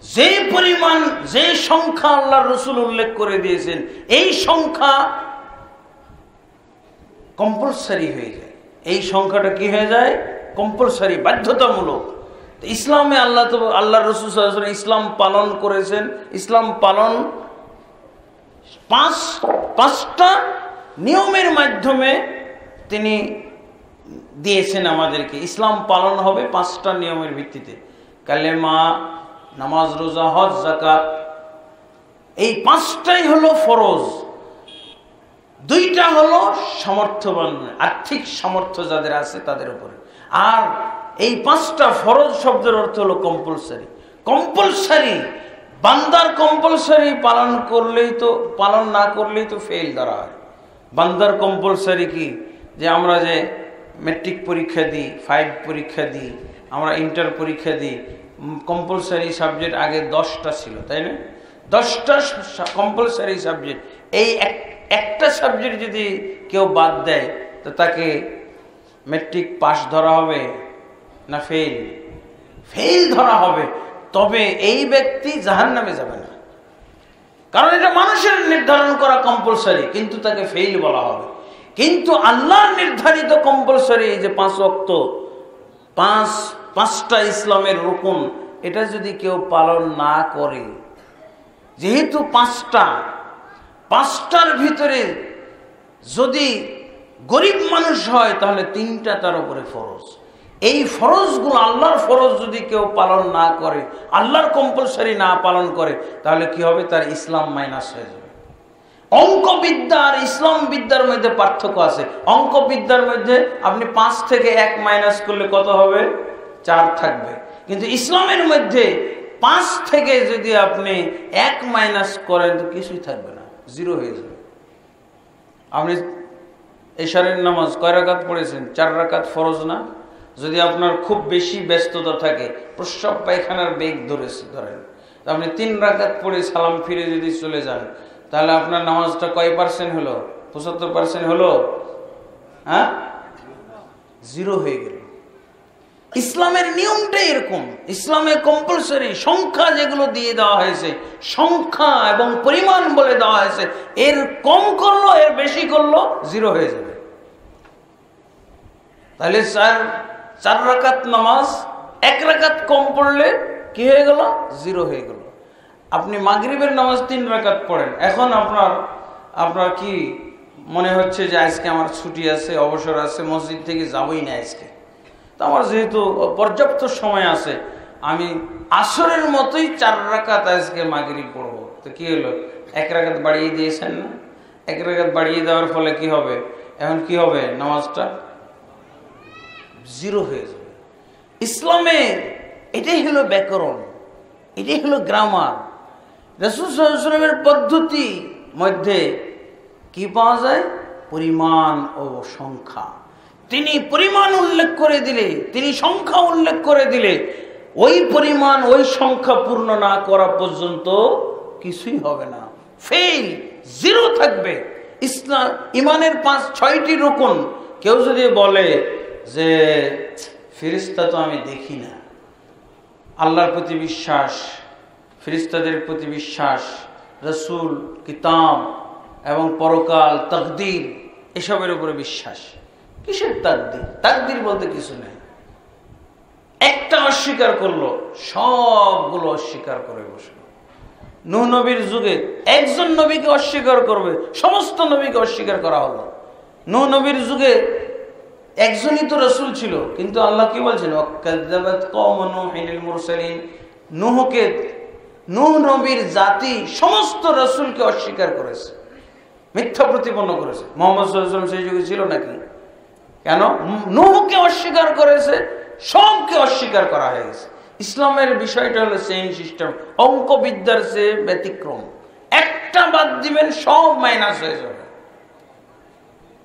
যে পরিমাণ, যে সংখ্যা আল্লাহ রসুল উল্লেখ করে দিয়েছেন, এই সংখ্যা কম্পালসারি হয়ে যায়। এই সংখ্যাটা কি হয়ে যায়? কম্পালসারি, বাধ্যতামূলক। ইসলামে আল্লাহ রসুল সাল্লাল্লাহু আলাইহি ওয়াসাল্লাম ইসলাম পালন করেছেন। ইসলাম পালন পাঁচটা নিয়মের মাধ্যমে তিনি দিয়েছেন আমাদেরকে। ইসলাম পালন হবে পাঁচটা নিয়মের ভিত্তিতে: কালেমা, নামাজ, রোজা, হজ, যাকাত। এই পাঁচটাই হলো ফরজ। দুইটা হলো সামর্থ্যবান, আর্থিক সামর্থ্য যাদের আছে তাদের উপরে। আর এই পাঁচটা ফরজ শব্দের অর্থ হলো কম্পালসারি। কম্পালসারি, বান্দার কম্পালসারি পালন করলেই তো, পালন না করলেই তো ফেল ধরা হয়। বান্দার কম্পালসারি কি? যে আমরা যে ম্যাট্রিক পরীক্ষা দিই, 5 পরীক্ষা দিই, আমরা ইন্টার পরীক্ষা দিই, কম্পালসারি সাবজেক্ট আগে 10টা ছিল, তাই না? 10টা কম্পালসারি সাবজেক্ট। এই একটা সাবজেক্ট যদি কেউ বাদ দেয় তো তাকে ম্যাট্রিক পাস ধরা হবে না ফেল? ফেল ধরা হবে। তবে এই ব্যক্তি জাহান্নামে যাবে না, কারণ এটা মানুষের নির্ধারণ করা কম্পালসারি, কিন্তু তাকে ফেল বলা হবে। কিন্তু আল্লাহর নির্ধারিত কম্পালসারি, এই যে 5 ওয়াক্ত, পাঁচটা ইসলামের রুকুন, এটা যদি কেউ পালন না করে, যেহেতু পাঁচটার ভিতরে যদি গরিব মানুষ হয় তাহলে 3টা তার উপরে ফরজ। এই ফরজগুলো, আল্লাহর ফরজ যদি কেউ পালন না করে, আল্লাহর কম্পালসারি না পালন করে, তাহলে কি হবে? তার ইসলাম মাইনাস হয়ে যাবে। অঙ্কবিদ্যা আর ইসলাম বিদ্যার মধ্যে পার্থক্য আছে। অঙ্কবিদ্যার মধ্যে আপনি 5 থেকে 1 মাইনাস করলে কত হবে? 4 থাকবে। কিন্তু ইসলামের মধ্যে 5 থেকে যদি আপনি 1 মাইনাস করেন তো কিছুই থাকবে না, 0 হয়ে যাবে। আপনি এশারের নামাজ কয় রাকাত পড়েছেন? 4 রাকাত ফরজ না? যদি আপনার খুব বেশি ব্যস্ততা থাকে, প্রস্রাব পায়খানার বেগ ধরেন, তো আপনি 3 রাকাত পড়ে সালাম ফিরে যদি চলে যান, তাহলে আপনার নামাজটা কয় পার্সেন্ট হলো? 75% হলো? হ্যাঁ, 0 হয়ে গেল। ইসলামের নিয়মটাই এরকম। ইসলামে কম্পালসারি সংখ্যা যেগুলো দিয়ে দেওয়া হয়েছে, সংখ্যা এবং পরিমাণ বলে দেওয়া হয়েছে, এর কম করলো, এর বেশি করলো, 0 হয়ে যাবে। তাহলে 4 রাকাত নামাজ 1 রাকাত কম পড়লে কি হয়ে গেল? 0 হয়ে গেল। আপনি মাগরিবের নামাজ 3 রাকাত পড়েন, এখন আপনার কি মনে হচ্ছে যে আজকে আমার ছুটি আছে, অবসর আছে, মসজিদ থেকে যাবই না আজকে, তো আমার যেহেতু পর্যাপ্ত সময় আছে, আমি আসরের মতোই 4 রাকাত আজকে মাগরিব পড়বো। তো কি হলো? 1 রাকাত বাড়িয়ে দিয়েছেন না? 1 রাকাত বাড়িয়ে দেওয়ার ফলে কি হবে? এখন কি হবে? নামাজটা 0 হয়ে যাবে। ইসলামে এটাই হলো ব্যাকরণ, এটাই হলো গ্রামার। রাসূল সাল্লাল্লাহু আলাইহি ওয়াসাল্লামের পদ্ধতি মধ্যে কি পাওয়া যায়? পরিমাণ ও সংখ্যা। তিনি পরিমাণ উল্লেখ করে দিলে, তিনি সংখ্যা উল্লেখ করে দিলে, ওই পরিমাণ ওই সংখ্যা পূর্ণ না করা পর্যন্ত কিছুই হবে না, ফেল, 0 থাকবে। ইসলাম ইমানের 5-6টি রুকুন। কেউ যদি বলে যে ফেরেশতা তো আমি দেখি না, আল্লাহর প্রতি বিশ্বাস, ফেরেশতাদের প্রতি বিশ্বাস, রাসূল, কিতাব এবং পরকাল, তাকদীর, এসবের উপরে বিশ্বাস। কিসের তাকদীর? তাকদীর বলতে কিছু নেই। একটা অস্বীকার করলো, সবগুলো অস্বীকার করে বসলো। নূহ নবীর যুগে একজন নবীকে অস্বীকার করবে, সমস্ত নবীকে অস্বীকার করা হলো। নূহ নবীর যুগে একজনই তো রাসূল ছিল, কিন্তু আল্লাহ কি বলছেন? ওয়াকাযাবাত কওমু নূহিল মুরসালিন। নূহ নবীর জাতি সমস্ত রাসূলকে অস্বীকার করেছে, মিথ্যা প্রতিপন্ন করেছে। মুহাম্মদ সাল্লাল্লাহু আলাইহি ওয়াসাল্লাম সেই যুগে ছিল নাকি? কেন? নূহকে অস্বীকার করেছে, সবকে অস্বীকার করা হয়ে গেছে। ইসলামের বিষয়টা হলো সেম সিস্টেম, অঙ্কবিদ্যার চেয়ে ব্যতিক্রম। একটা বাদ দিবেন, সব মাইনাস হয়ে যাবে।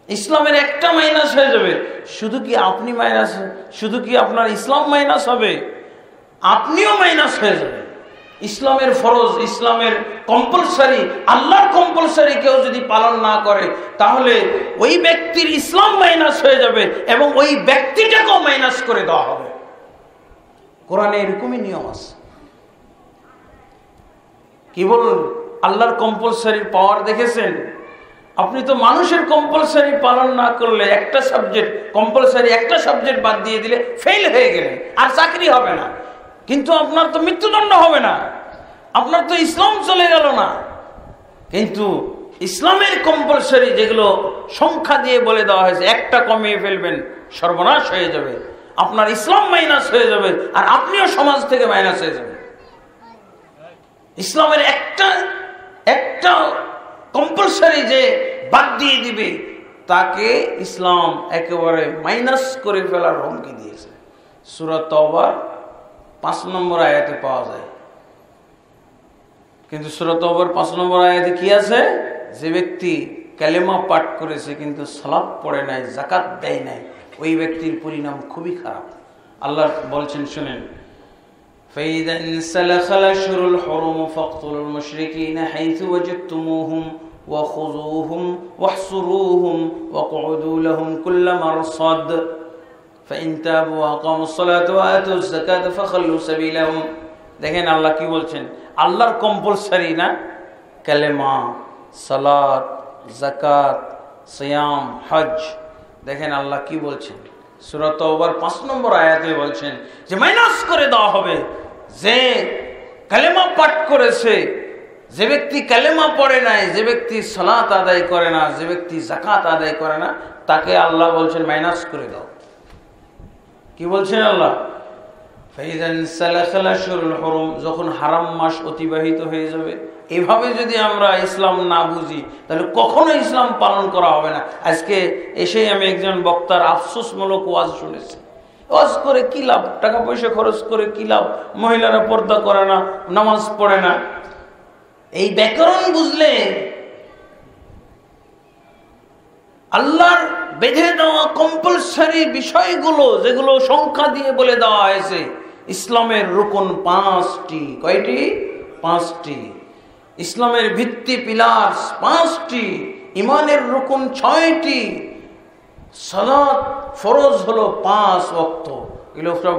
ইসলামের একটা মাইনাস হয়ে যাবে। শুধু কি আপনি মাইনাস, শুধু কি আপনার ইসলাম মাইনাস হবে? আপনিও মাইনাস হয়ে যাবে। ইসলামের ফরজ, ইসলামের কম্পালসারি, আল্লাহর কম্পালসারি কেউ যদি পালন না করে, তাহলে ওই ব্যক্তির ইসলাম মাইনাস হয়ে যাবে এবং ওই ব্যক্তিটাকেও মাইনাস করে দেওয়া হবে। কোরআনে এরকমই নিয়ম আছে। কি বলুন, আল্লাহর কম্পালসারি পাওয়ার দেখেছেন? আপনি তো মানুষের কম্পালসারি পালন না করলে, একটা সাবজেক্ট কম্পালসারি, একটা সাবজেক্ট বাদ দিয়ে দিলে ফেল হয়ে গেলেন, আর চাকরি হবে না। কিন্তু আপনার তো মৃত্যুদণ্ড হবে না, আপনার তো ইসলাম চলে গেল না। কিন্তু ইসলামের কম্পালসারি যেগুলো সংখ্যা দিয়ে বলে দেওয়া হয়েছে, একটা কমিয়ে ফেলবেন, সর্বনাশ হয়ে যাবে, আপনার ইসলাম মাইনাস হয়ে যাবে, আর আপনিও সমাজ থেকে মাইনাস হয়ে যাবেন। ইসলামের একটা কম্পালসারি যে বাদ দিয়ে দিবে, তাকে ইসলাম একেবারে মাইনাস করে ফেলার হুমকি দিয়েছে। সূরা তাওবার 5 নম্বর আয়াতে পাওয়া যায়। কিন্তু সূরা তাওবার 5 নম্বর আয়াতে কি আছে? যে ব্যক্তি কালেমা পাঠ করেছে কিন্তু সালাত পড়ে নাই, যাকাত দেয় নাই, ওই ব্যক্তির পরিণাম খুবই খারাপ। আল্লাহ বলছেন, শুনেন, فَإِذَا انسَلَخَ الْأَشْهُرُ الْحُرُمُ فَاقْتُلُوا الْمُشْرِكِينَ حَيْثُ وَجَدتُّمُوهُمْ وَخُذُوهُمْ وَاحْصُرُوهُمْ وَاقْعُدُوا لَهُمْ كُلَّ مَرْصَدٍ فَإِن تَابُوا وَأَقَامُوا الصَّلَاةَ وَآتَوُا الزَّكَاةَ فَخَلُّوا سَبِيلَهُمْ। দেখেন আল্লাহ কি বলছেন, আল্লাহর কম্পালসারি না কালেমা, সালাত, যাকাত, সিয়াম, হজ। দেখেন আল্লাহ কি বলছেন, সূরা তাওবার 5 নম্বর আয়াতে বলছেন যে মাইনাস করে দেওয়া হবে। যে কালেমা পাঠ করেছে, যে ব্যক্তি কালেমা পড়ে নাই, যে ব্যক্তি সালাত আদায় করে না, যে ব্যক্তি যাকাত আদায় করে না, তাকে আল্লাহ বলছেন মাইনাস করে দাও। কি বলছেন আল্লাহ? فَإِذَا انسَلَخَ الْأَشْهُرُ الْحُرُمُ, যখন হারাম মাস অতিবাহিত হয়ে যাবে। এভাবে যদি আমরা ইসলাম না বুঝি, তাহলে কখনো ইসলাম পালন করা হবে না। আজকে এসেই আমি একজন বক্তার আফসোসমূলক ওয়াজ শুনেছি। ওয়াজ করে কি লাভ? টাকা পয়সা খরচ করে কি লাভ? মহিলারা পর্দা করে না, নামাজ পড়ে না। এই ব্যাকরণ বুঝলে, আল্লাহর বেঁধে দেওয়া কম্পালসারি বিষয়গুলো যেগুলো সংখ্যা দিয়ে বলে দেওয়া হয়েছে, ইসলামের রুকন 5টি। কয়টি? 5টি। ইসলামের ভিত্তি পিলার 5টি, ইমানের রুকন 6টি, সালাত ফরজ হলো 5 ওয়াক্ত। এগুলো সব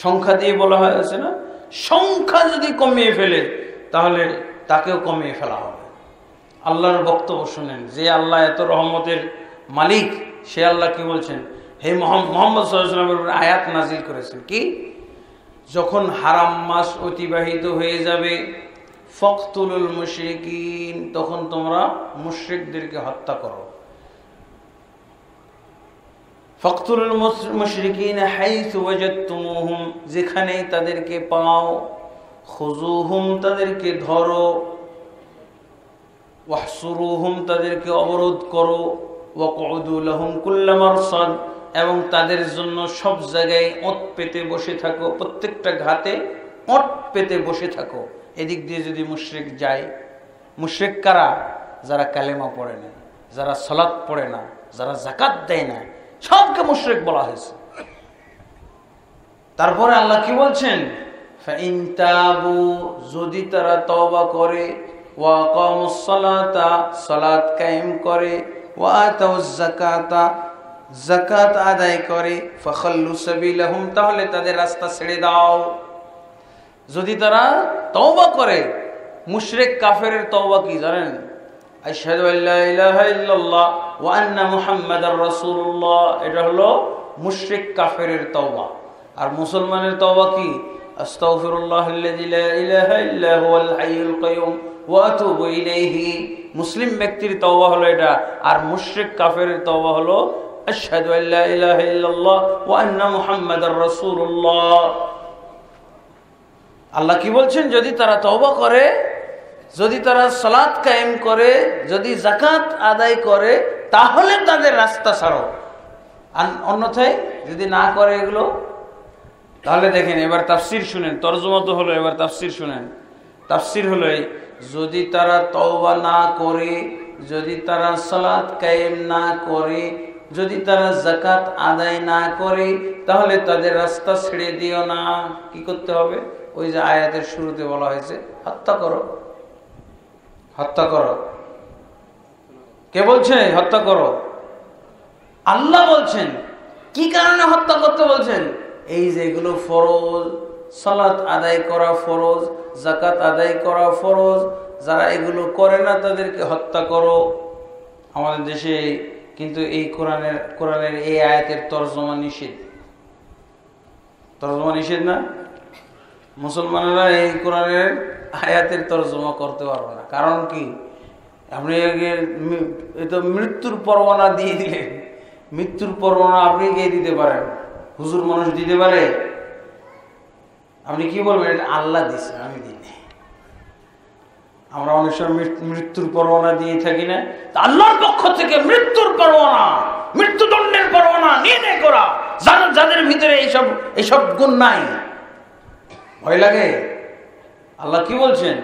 সংখ্যা দিয়ে বলা হয়েছে না? সংখ্যা যদি কমিয়ে ফেলে, তাহলে তাকেও কমিয়ে ফেলা হবে। আল্লাহর বক্তব্য শুনেন, যে আল্লাহ এত রহমতের মালিক, সে আল্লাহ কি বলছেন? হে মুহাম্মদ সাল্লাল্লাহু আলাইহি ওয়াসাল্লামের উপর আয়াত নাজিল করেছেন কি? যখন হারাম মাস অতিবাহিত হয়ে যাবে, ফাকতুলুল মুশরিকিন, তখন তোমরা মুশরিকদেরকে হত্যা করো। ফাকতুলুল মুশরিকিন হাইসু ওয়াজাদতুমুহুম, যেখানেই তাদেরকে পাও, খুযুহুম, তাদেরকে ধরো, ওয়াহসুরুহুম, তাদেরকে অবরোধ করো, ওয়াকউদু লাহুম কুল্লা মারসাদ, এবং তাদের জন্য সব জায়গায় ওঁত পেতে বসে থাকো, প্রত্যেকটা ঘাতে ওঁত পেতে বসে থাকো। এদিক দিয়ে যদি মুশরিক যায়, মুশরিক কারা? যারা কালেমা পড়ে না, যারা সালাত পড়ে না, যারা যাকাত দেয় না, সবকে মুশরিক বলা হয়েছে। তারপরে আল্লাহ কি বলছেন? ফাইন তাবু, যদি তারা তওবা করে, ওয়া আকামুস সালাতা, সালাত কায়েম করে, ওয়া আতাউজ যাকাতা, যাকাত আদায় করে, ফাখাল্লু সাবিলাহুম, তাহলে তাদের রাস্তা ছেড়ে দাও। যদি তারা তওবা করে, মুশরিক কাফেরের তওবা কি জানেন? আশহাদু আল্লা ইলাহা ইল্লাল্লাহ ওয়া আন্না মুহাম্মাদার রাসূলুল্লাহ, এটা হলো মুশরিক কাফেরের তওবা। আর মুসলমানের তওবা কি? আস্তাগফিরুল্লাহাল্লাযী লা ইলাহা ইল্লা হুয়াল হাইয়ুল কাইয়ুম ওয়া আতুবু ইলাইহি। মুসলিম ব্যক্তির তওবা হলো এটা, আর মুশরিক কাফেরের তওবা হলো আশহাদু আল্লা ইলাহা ইল্লাল্লাহ ওয়া আন্না মুহাম্মাদার রাসূলুল্লাহ। আল্লাহ কি বলছেন? যদি তারা তওবা করে, যদি তারা সালাত কায়েম করে, যদি যাকাত আদায় করে, তাহলে তাদের রাস্তা ছাড়ো। আর অন্যথায় যদি না করে এগুলো, তাহলে দেখেন, এবার তাফসীর শুনেন। তরজমা তো হলো, এবার তাফসীর শুনেন। তাফসীর হলো, যদি তারা তওবা না করে, যদি তারা সালাত কায়েম না করে, যদি তারা যাকাত আদায় না করে, তাহলে তাদের রাস্তা ছেড়ে দিও না। কি করতে হবে? ওই যে আয়াতের শুরুতে বলা হয়েছে, হত্যা করো, হত্যা করো। কে বলছে হত্যা করো? আল্লাহ বলছেন। কি কারণে হত্যা করতে বলছেন? এই যে এগুলো ফরজ, সালাত আদায় করা ফরজ, যাকাত আদায় করা ফরজ। যারা এগুলো করে না তাদেরকে হত্যা করো। আমাদের দেশে কিন্তু এই কোরআনের এই আয়াতের তর্জমা নিষেধ। তর্জমা নিষেধ না? মুসলমানেরা এই কোরআনের আয়াতের তর্জমা করতে পারবে না। কারণ কি? আপনি তো মৃত্যুর পরোয়ানা দিয়ে দিলেন। মৃত্যুর পরোয়ানা আপনি কে দিতে পারেন? হুজুর মানুষ দিতে পারে? আপনি কি বলবেন? এটা আল্লাহ দিছে, আমি দিই না। আমরা অনেক সময় মৃত্যুর পরোয়ানা দিয়ে থাকি না? আল্লাহর পক্ষ থেকে মৃত্যুর পরোয়ানা, মৃত্যুদণ্ডের পরোয়ানা নিয়ে নেয় করা, যাদের ভিতরে এইসব গুণ নাই। ভয় লাগে? আল্লাহ কি বলছেন?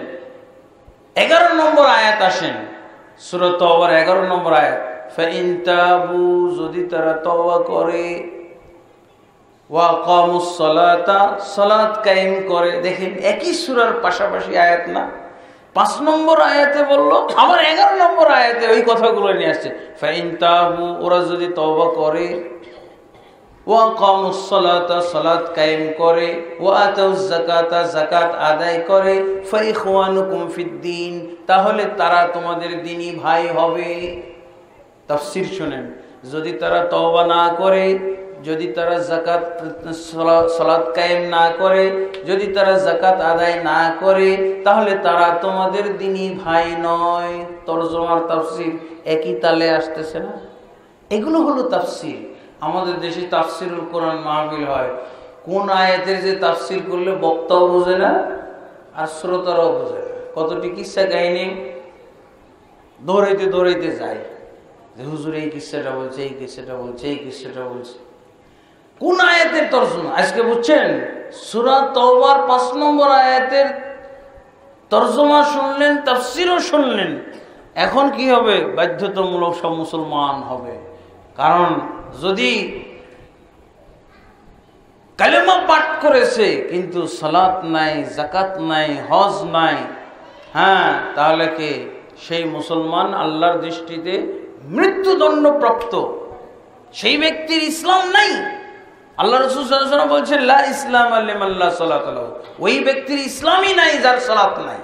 11 নম্বর আয়াত আসেন, সূরা তাওবার 11 নম্বর আয়াত। ফাইন তাবু, যদি তারা তওবা করে, ওয়া আকামুস সালাতা, সালাত কায়েম করে। দেখেন একই সূরার পাশাপাশি আয়াত না? 5 নম্বর আয়াতে বললো, আবার 11 নম্বর আয়াতে ওই কথাগুলো নিয়ে আসছে। ফাইন তাবু, ওরা যদি তওবা করে, ওয়া আকামুস সালাতা, সালাত কায়েম করে, ওয়া আতাউজ যাকাতা, যাকাত আদায় করে, ফাইখওয়ানুকুম ফিদ্দিন, তাহলে তারা তোমাদের দ্বীনি ভাই হবে। তাফসীর শুনেন, যদি তারা তওবা না করে, যদি তারা যাকাত সালাত কায়েম না করে, যদি তারা যাকাত আদায় না করে, তাহলে তারা তোমাদের দ্বীনি ভাই নয়। তরজমার তাফসীর একই তালে আসতেছে না? এগুলো হলো তাফসীর। আমাদের দেশে তাফসীরুল কোরআন মাহফিল হয়, কোন আয়াতের যে তাফসীর করলে বক্তাও বোঝে না আর শ্রোতারাও বোঝে না। কতটি কিসসা কাহিনী দৌড়াইতে যায় যে হুজুর এই কিসসাটা বলছে, এই কিসসাটা বলছে, এই কিসসাটা বলছে। কোন আয়াতের তরজমা? আজকে বুঝছেন, সূরা তাওবার 5 নম্বর আয়াতের তরজমা শুনলেন, তাফসীরও শুনলেন। এখন কি হবে? বাধ্যতামূলক সব মুসলমান হবে। কারণ যদি কালেমা পাঠ করেছে কিন্তু সালাত নাই, যাকাত নাই, হজ নাই, হ্যাঁ, তাহলে কি সেই মুসলমান আল্লাহর দৃষ্টিতে মৃত্যুদণ্ড প্রাপ্ত। সেই ব্যক্তির ইসলাম নাই। আল্লাহ রাসূল সাল্লাল্লাহু আলাইহি ওয়াসাল্লাম বলছেন, লা ইসলাম লিমান লা সালাত লাহু। ওই ব্যক্তির ইসলামই নাই যার সালাত নাই।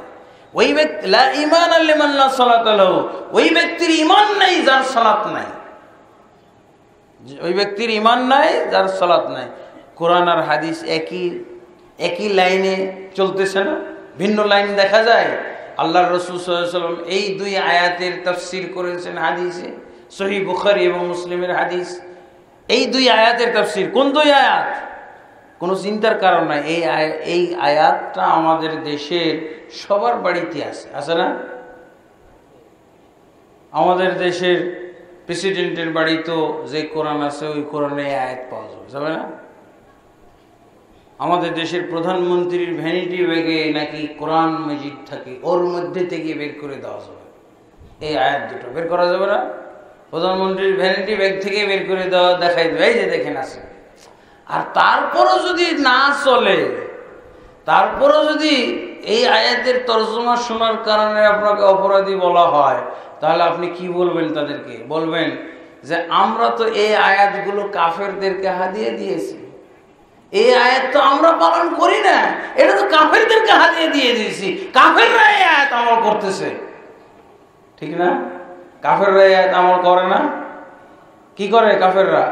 ওই ব্যক্তি লা ঈমান লিমান লা সালাত লাহু, ওই ব্যক্তির ঈমান নাই যার সালাত নাই। ওই ব্যক্তির ঈমান নাই যার সালাত নাই। কোরআন আর হাদিস একই লাইনে চলতেছে না? ভিন্ন লাইন দেখা যায়। আল্লাহর রাসূল সাল্লাল্লাহু আলাইহি ওয়াসাল্লাম এই 2 আয়াতের তাফসীর করেছেন হাদিসে, সহিহ বুখারী এবং মুসলিমের হাদিস। এই 2 আয়াতের তাফসীর। কোন 2 আয়াত? কোনো চিন্তার কারণ নাই। এই আয়াতটা আমাদের দেশের সবার বাড়িতে আছে না? আমাদের দেশের প্রেসিডেন্টের বাড়িতেও যে কোরআন আছে, ওই কোরআনে আয়াত পাওয়া যাবে না? আমাদের দেশের প্রধানমন্ত্রীর ভ্যানিটি ব্যাগে নাকি কোরআন মাজিদ থাকে, ওর মধ্যে থেকে বের করে দেওয়া যাবে। এই আয়াত দুটো বের করা যাবে না? প্রধানমন্ত্রীর ভ্যানিটি ব্যাগ থেকে বের করে দেওয়া, দেখাই দেবে, এই যে দেখেন আছে। আর তারপরও যদি না চলে, তারপরও যদি এই আয়াতের তরজমা শোনার কারণে আপনাকে অপরাধী বলা হয়, তাহলে আপনি কি বলবেন তাদেরকে? বলবেন যে আমরা তো এই আয়াতগুলো কাফেরদেরকে হাদিয়ে দিয়েছি, এই আয়াত তো আমরা পালন করি না, এটা তো কাফেরদেরকে হাদিয়ে দিয়ে দিয়েছি, কাফেররা এই আয়াত আমল করতেছে। ঠিক না? কাফেররা এই আয়াত আমল করে না? কি করে কাফেররা?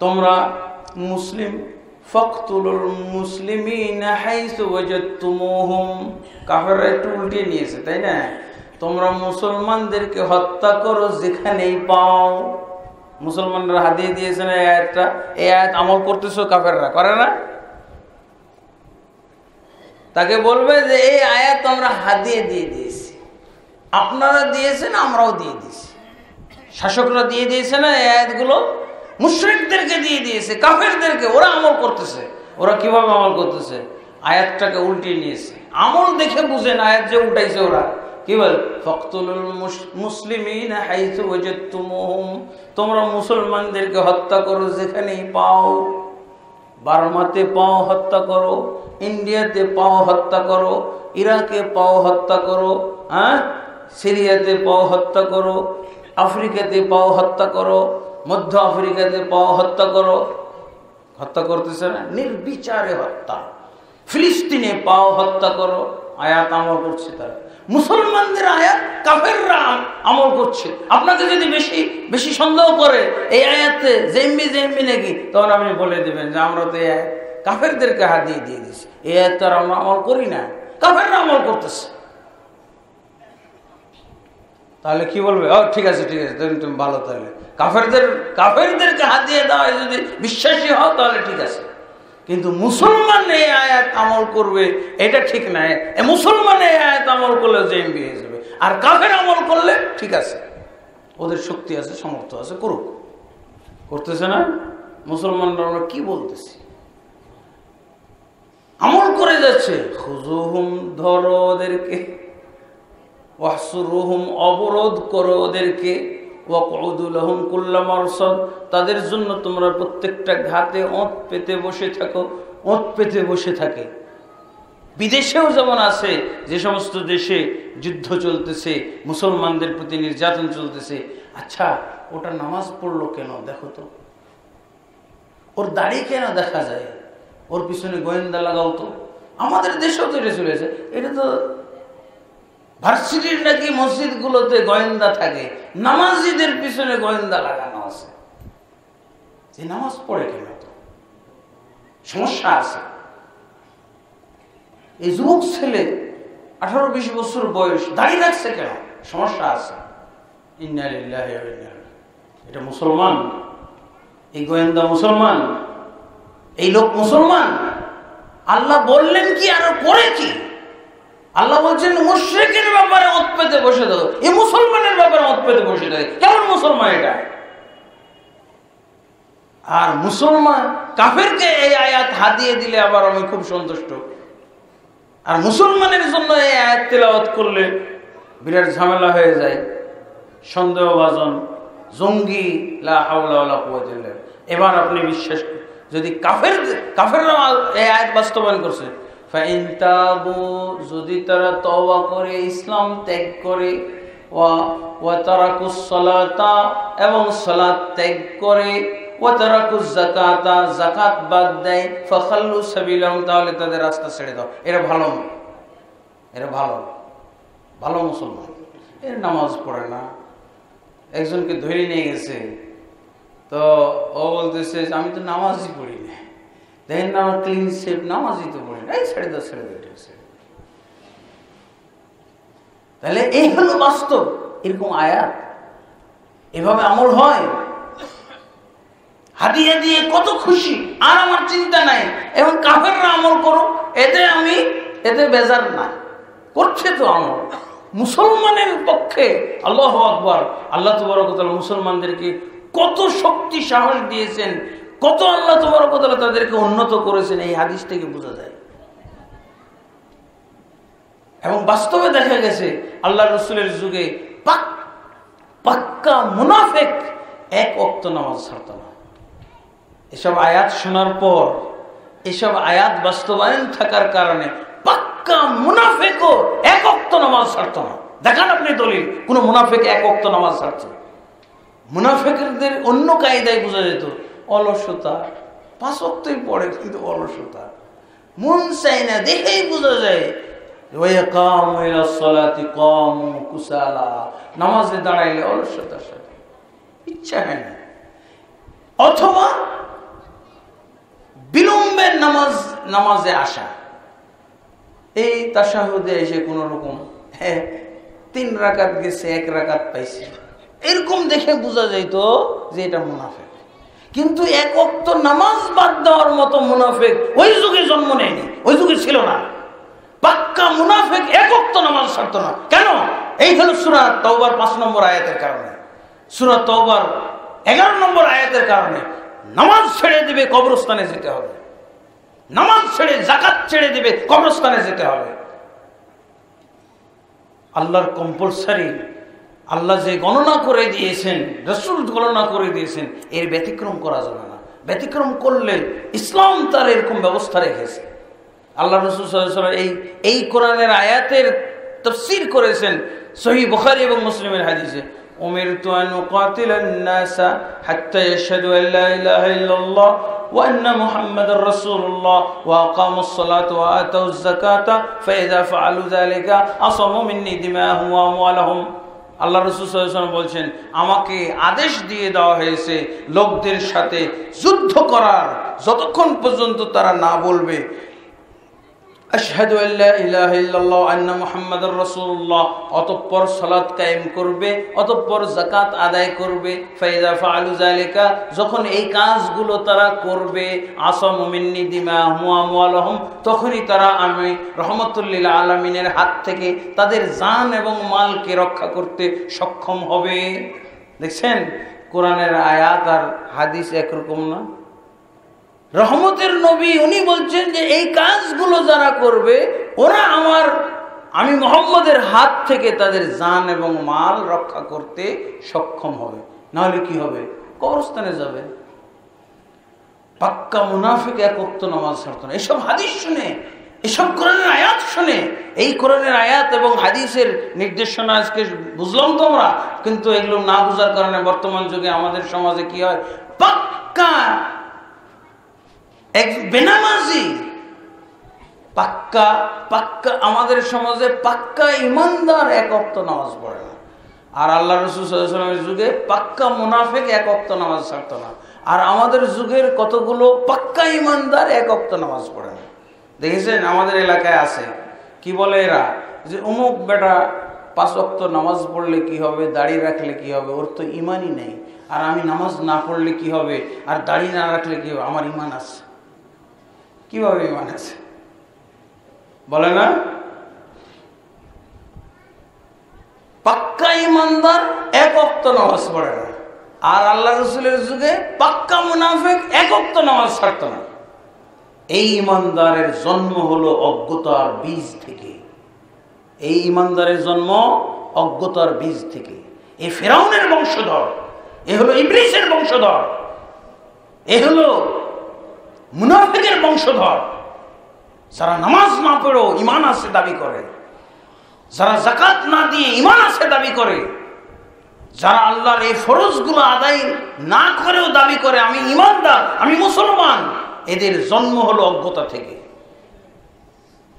তোমরা মুসলিম, ফাকতুলুল মুসলিমিনা হাইসু ওয়াজাদতুমুহুম। কাফেররা একটু উল্টিয়ে নিয়েছে, তাই না? তোমরা মুসলমানদেরকে হত্যা করো যেখানেই পাও। মুসলমানরা হাদিয়ে দিয়েছে না এই আয়াতটা? এই আয়াত আমল করতেছো, কাফেররা করে না? তাকে বলবে যে এই আয়াত আমরা হাদিয়ে দিয়ে দিয়েছি, আপনারা দিয়েছেন, আমরাও দিয়ে দিয়েছি। শাসকরা দিয়ে দিয়েছে না এই আয়াতগুলো? মুশরিকদেরকে দিয়ে দিয়েছে, কাফেরদেরকে। ওরা আমল করতেছে। ওরা কিভাবে আমল করতেছে? আয়াতটাকে উল্টিয়ে নিয়েছে। আমল দেখে বুঝেন আয়াত যে উল্টাইছে ওরা। কি বল? ফাকতুলুল মুসলিমিনা হাইসু ওয়াজাদতুমুহুম। তোমরা মুসলমানদেরকে হত্যা করো যেখানেই পাও। বার্মাতে পাও হত্যা করো, ইন্ডিয়াতে পাও হত্যা করো, ইরাকে পাও হত্যা করো, হ্যাঁ, সিরিয়াতে পাও হত্যা করো, আফ্রিকাতে পাও হত্যা করো, মধ্য আফ্রিকাতে পাও হত্যা করো। হত্যা করতেছে না, নির্বিচারে হত্যা। ফিলিস্তিনে পাও হত্যা করো, আয়াত আমল করছে তারা। মুসলমানদের আয়াত কাফেররা আমল করছে। আপনাকে যদি বেশি বেশি সন্দেহ করে এই আয়াতে জেম্বি নাকি, তখন আপনি বলে দেবেন যে আমরা তো এই কাফেরদেরকে হাত দিয়ে দিয়েছি, এই আয়াত তো আর আমরা আমল করি না, কাফেররা আমল করতেছে। তাহলে কি বলবে? ও ঠিক আছে তুমি ভালো, তাহলে কাফেরদেরকে হাত দিয়ে দাও, যদি বিশ্বাসী হও তাহলে ঠিক আছে। কিন্তু মুসলমান এই আয়াত আমল করবে এটা ঠিক না। মুসলমান এই আয়াত আমল করলে জেএমবি হয়ে যাবে, আর কাফের আমল করলে ঠিক আছে, ওদের শক্তি আছে, সামর্থ্য আছে, করুক। করতেছে না মুসলমানরা। আমরা কি বলতেছি? আমল করে যাচ্ছে। খুজুহুম, ধরো ওদেরকে, ওয়াহসুরুহুম, অবরোধ করো ওদেরকে, ওয়াকউদু লাহুম কুল্লা মারসাদ, তাদের জন্য তোমরা প্রত্যেকটা ঘাতে ওঁত পেতে বসে থাকো, ওঁত পেতে বসে থাকে। বিদেশেও যেমন আছে, যে সমস্ত দেশে যুদ্ধ চলতেছে, মুসলমানদের প্রতি নির্যাতন চলতেছে, আচ্ছা ওটা নামাজ পড়লো কেন দেখো তো, ওর দাড়ি কেন দেখা যায়, ওর পিছনে গোয়েন্দা লাগাও তো। আমাদের দেশেও তো এটা চলেছে, এটা তো ভার্সিটির নাকি মসজিদগুলোতে গোয়েন্দা থাকে, নামাজিদের পিছনে গোয়েন্দা লাগানো আছে। যে নামাজ পড়ে কেন, তো সমস্যা আছে। এই যুবক ছেলে 18-20 বছর বয়স দাঁড়িয়ে রাখছে কেন, সমস্যা আছে। ইন্না লিল্লাহি ওয়া ইন্না ইলাইহি। এটা মুসলমান, এই গোয়েন্দা মুসলমান, এই লোক মুসলমান। আল্লাহ বললেন কি আর করে কি? আল্লাহ বলছেন মুশরিকের ব্যাপারে ওঁত পেতে বসে দাও, এই মুসলমানের ব্যাপারে ওঁত পেতে বসে দেয়। কেমন মুসলমান এটা? আর মুসলমান কাফেরকে এই আয়াত হাদিয়ে দিলে আবার আমি খুব সন্তুষ্ট, আর মুসলমানের জন্য এই আয়াত তেলাওয়াত করলে বিরাট ঝামেলা হয়ে যায়, সন্দেহভাজন, জঙ্গি, লা হাওলা ওয়ালা কুওয়াতা ইল্লা বিল্লাহ। এবার আপনি বিশ্বাস, যদি কাফেররা এই আয়াত বাস্তবায়ন করছে, ফাইন তাবু, যদি তারা তওবা করে, ইসলাম ত্যাগ করে, ওয়া তারাকুস সালাতা, এবং সালাত ত্যাগ করে, ওয়া তারাকুজ যাকাতা, যাকাত বাদ দেয়, ফাখাল্লু সাবিলাহুম, তাহলে তাদের রাস্তা ছেড়ে দাও। এরা ভালো, এরা ভালো ভালো মুসলমান। এর নামাজ পড়ে না। একজনকে ধরে নিয়ে গেছে, তো ও বলতেছে আমি তো নামাজই পড়ি না। দেখেন না, আমার ক্লিন শেপ, নামাজই তো পড়ি না। এই ছেড়ে দাও, ছেড়ে দাও। তাহলে এই হলো বাস্তব। এরকম আয়াত, এভাবে আমল হয়। হাদিয়া দিয়ে কত খুশি, আর আমার চিন্তা নাই। এখন কাফেররা আমল করো, এতে বেজার না, করছে তো আমল। মুসলমানের পক্ষে আল্লাহু আকবার। আল্লাহ তাবারক ওয়া তাআলা মুসলমানদেরকে কত শক্তি সাহস দিয়েছেন, কত আল্লাহ তাবারক ওয়া তাআলা তাদেরকে উন্নত করেছেন, এই হাদিস থেকে বোঝা যায়। এবং বাস্তবে দেখা গেছে আল্লাহ রাসূলের যুগে পাক্কা মুনাফিক এক ওয়াক্ত নামাজ ছাড়ত না। এসব আয়াত শোনার পর, এসব আয়াত বাস্তবায়ন থাকার কারণে পাক্কা মুনাফিকও এক ওয়াক্ত নামাজ ছাড়ত না। দেখান আপনি দলিল কোন মুনাফিক এক ওয়াক্ত নামাজ ছাড়ত? মুনাফিকদের অন্য কায়দায় বোঝা যেত, অলসতা, 5 ওয়াক্তই পড়ে কিন্তু অলসতা, মন চাই না, দেখেই বোঝা যায়। নামাজে দাঁড়াইলে অলসতার সাথে, ইচ্ছা হয় না। অথবা বিলম্বে নামাজে আসা, এই তাশাহুদে এসে কোন রকম 3 রাকাত গেছে, 1 রাকাত পাইছে, এরকম দেখে বোঝা যাইত যে এটা মুনাফিক। কিন্তু এক ওয়াক্ত নামাজ বাদ দেওয়ার মতো মুনাফিক ওই যুগে জন্ম নেয়নি, ওই যুগে ছিল না। পাক্কা মুনাফিক এক ওয়াক্ত নামাজ ছাড়ত না। কেন? এই হলো সূরা তাওবার 5 নম্বর আয়াতের কারণে, সূরা তাওবার 11 নম্বর আয়াতের কারণে। নামাজ ছেড়ে দিবে, কবরস্থানে যেতে হবে। নামাজ ছেড়ে, যাকাত ছেড়ে দিবে, কবরস্থানে যেতে হবে। আল্লাহর কম্পালসারি, আল্লাহ যে গণনা করে দিয়েছেন, রাসূল গণনা করে দিয়েছেন, এর ব্যতিক্রম করা যাবে না। ব্যতিক্রম করলে ইসলাম তার এরকম ব্যবস্থা রেখেছে। আল্লাহ রাসূল সাল্লাল্লাহু আলাইহি ওয়াসাল্লাম এই কোরআনের আয়াতের তাফসীর করেছেন সহিহ বুখারী এবং মুসলিমের হাদিসে, উমিরতু আন উকাতিলান নাসা হাত্তা ইয়াশহাদু আল্লা ইলাহা ইল্লাল্লাহ ওয়া আন্না মুহাম্মাদার রাসূলুল্লাহ ওয়া আকামুস সালাতা ওয়া আতাউজ যাকাতা ফাইযা ফাআলু যালিকা আসামু মিন্নি দিমাহুম ওয়া আমওয়ালাহুম। আল্লাহ রাসূল সাল্লাল্লাহু আলাইহি ওয়াসাল্লাম বলছেন, আমাকে আদেশ দিয়ে দেওয়া হয়েছে লোকদের সাথে যুদ্ধ করার, যতক্ষণ পর্যন্ত তারা না বলবে আশহাদু আল্লা ইলাহা ইল্লাল্লাহ ওয়া আন্না মুহাম্মাদার রাসূলুল্লাহ, অতঃপর সালাত কায়েম করবে, অতঃপর যাকাত আদায় করবে। ফাইযা ফাআলু যালিকা, যখন এই কাজগুলো তারা করবে, আসামু মিন্নি দিমাহুম ওয়া আমওয়ালাহুম, তখনই তারা আমি রহমাতুল লিল আলামিনের হাত থেকে তাদের জান এবং মালকে রক্ষা করতে সক্ষম হবে। দেখছেন কোরআনের আয়াত আর হাদিস একরকম না। রহমতের নবী উনি বলছেন যে এই কাজগুলো যারা করবে ওরা আমি মুহাম্মদের হাত থেকে তাদের জান এবং মাল রক্ষা করতে সক্ষম হবে। না হলে কি হবে? কবরস্থানে যাবে। পাক্কা মুনাফিক এক ওয়াক্ত নামাজ ছাড়তো না। এসব হাদিস শুনে, এসব কোরআনের আয়াত শুনে, এই কোরআনের আয়াত এবং হাদিসের নির্দেশনা আজকে বুঝলাম তোমরা, কিন্তু এগুলো না বুঝার কারণে বর্তমান যুগে আমাদের সমাজে কি হয়, পাক্কা এক বেনামাজি, পাক্কা আমাদের সমাজে পাক্কা ইমানদার এক ওয়াক্ত নামাজ পড়ে না। আর আল্লাহ রাসূল সাল্লাল্লাহু আলাইহি ওয়াসাল্লামের যুগে পাক্কা মুনাফিক এক ওয়াক্ত নামাজ ছাড়তো না। আর আমাদের যুগের কতগুলো পাক্কা ইমানদার এক ওয়াক্ত নামাজ পড়ে না। দেখেছেন আমাদের এলাকায় আছে, কি বলে এরা, যে অমুক বেটা 5 ওয়াক্ত নামাজ পড়লে কি হবে, দাড়ি রাখলে কি হবে, ওর তো ইমানই নেই। আর আমি নামাজ না পড়লে কি হবে, আর দাড়ি না রাখলে কি হবে, আমার ইমান আছে। কিভাবে ইমান আছে বলে না? পাক্কা ইমানদার এক ওয়াক্ত নামাজ পড়ে না। আর আল্লাহ রাসূলের যুগে পাক্কা মুনাফিক এক ওয়াক্ত নামাজ ছাড়তো না। এই ইমানদারের জন্ম হলো অজ্ঞতার বীজ থেকে। এই ইমানদারের জন্ম অজ্ঞতার বীজ থেকে। এ ফেরাউনের বংশধর, এ হলো ইবলীসের বংশধর, এ হলো মুনাফিকের বংশধর। যারা নামাজ না পড়েও ঈমান আছে দাবি করে, যারা যাকাত না দিয়ে ঈমান আছে দাবি করে, যারা আল্লাহর এই ফরজগুলো আদায় না করেও দাবি করে আমি ঈমানদার, আমি মুসলমান, এদের জন্ম হলো অজ্ঞতা থেকে।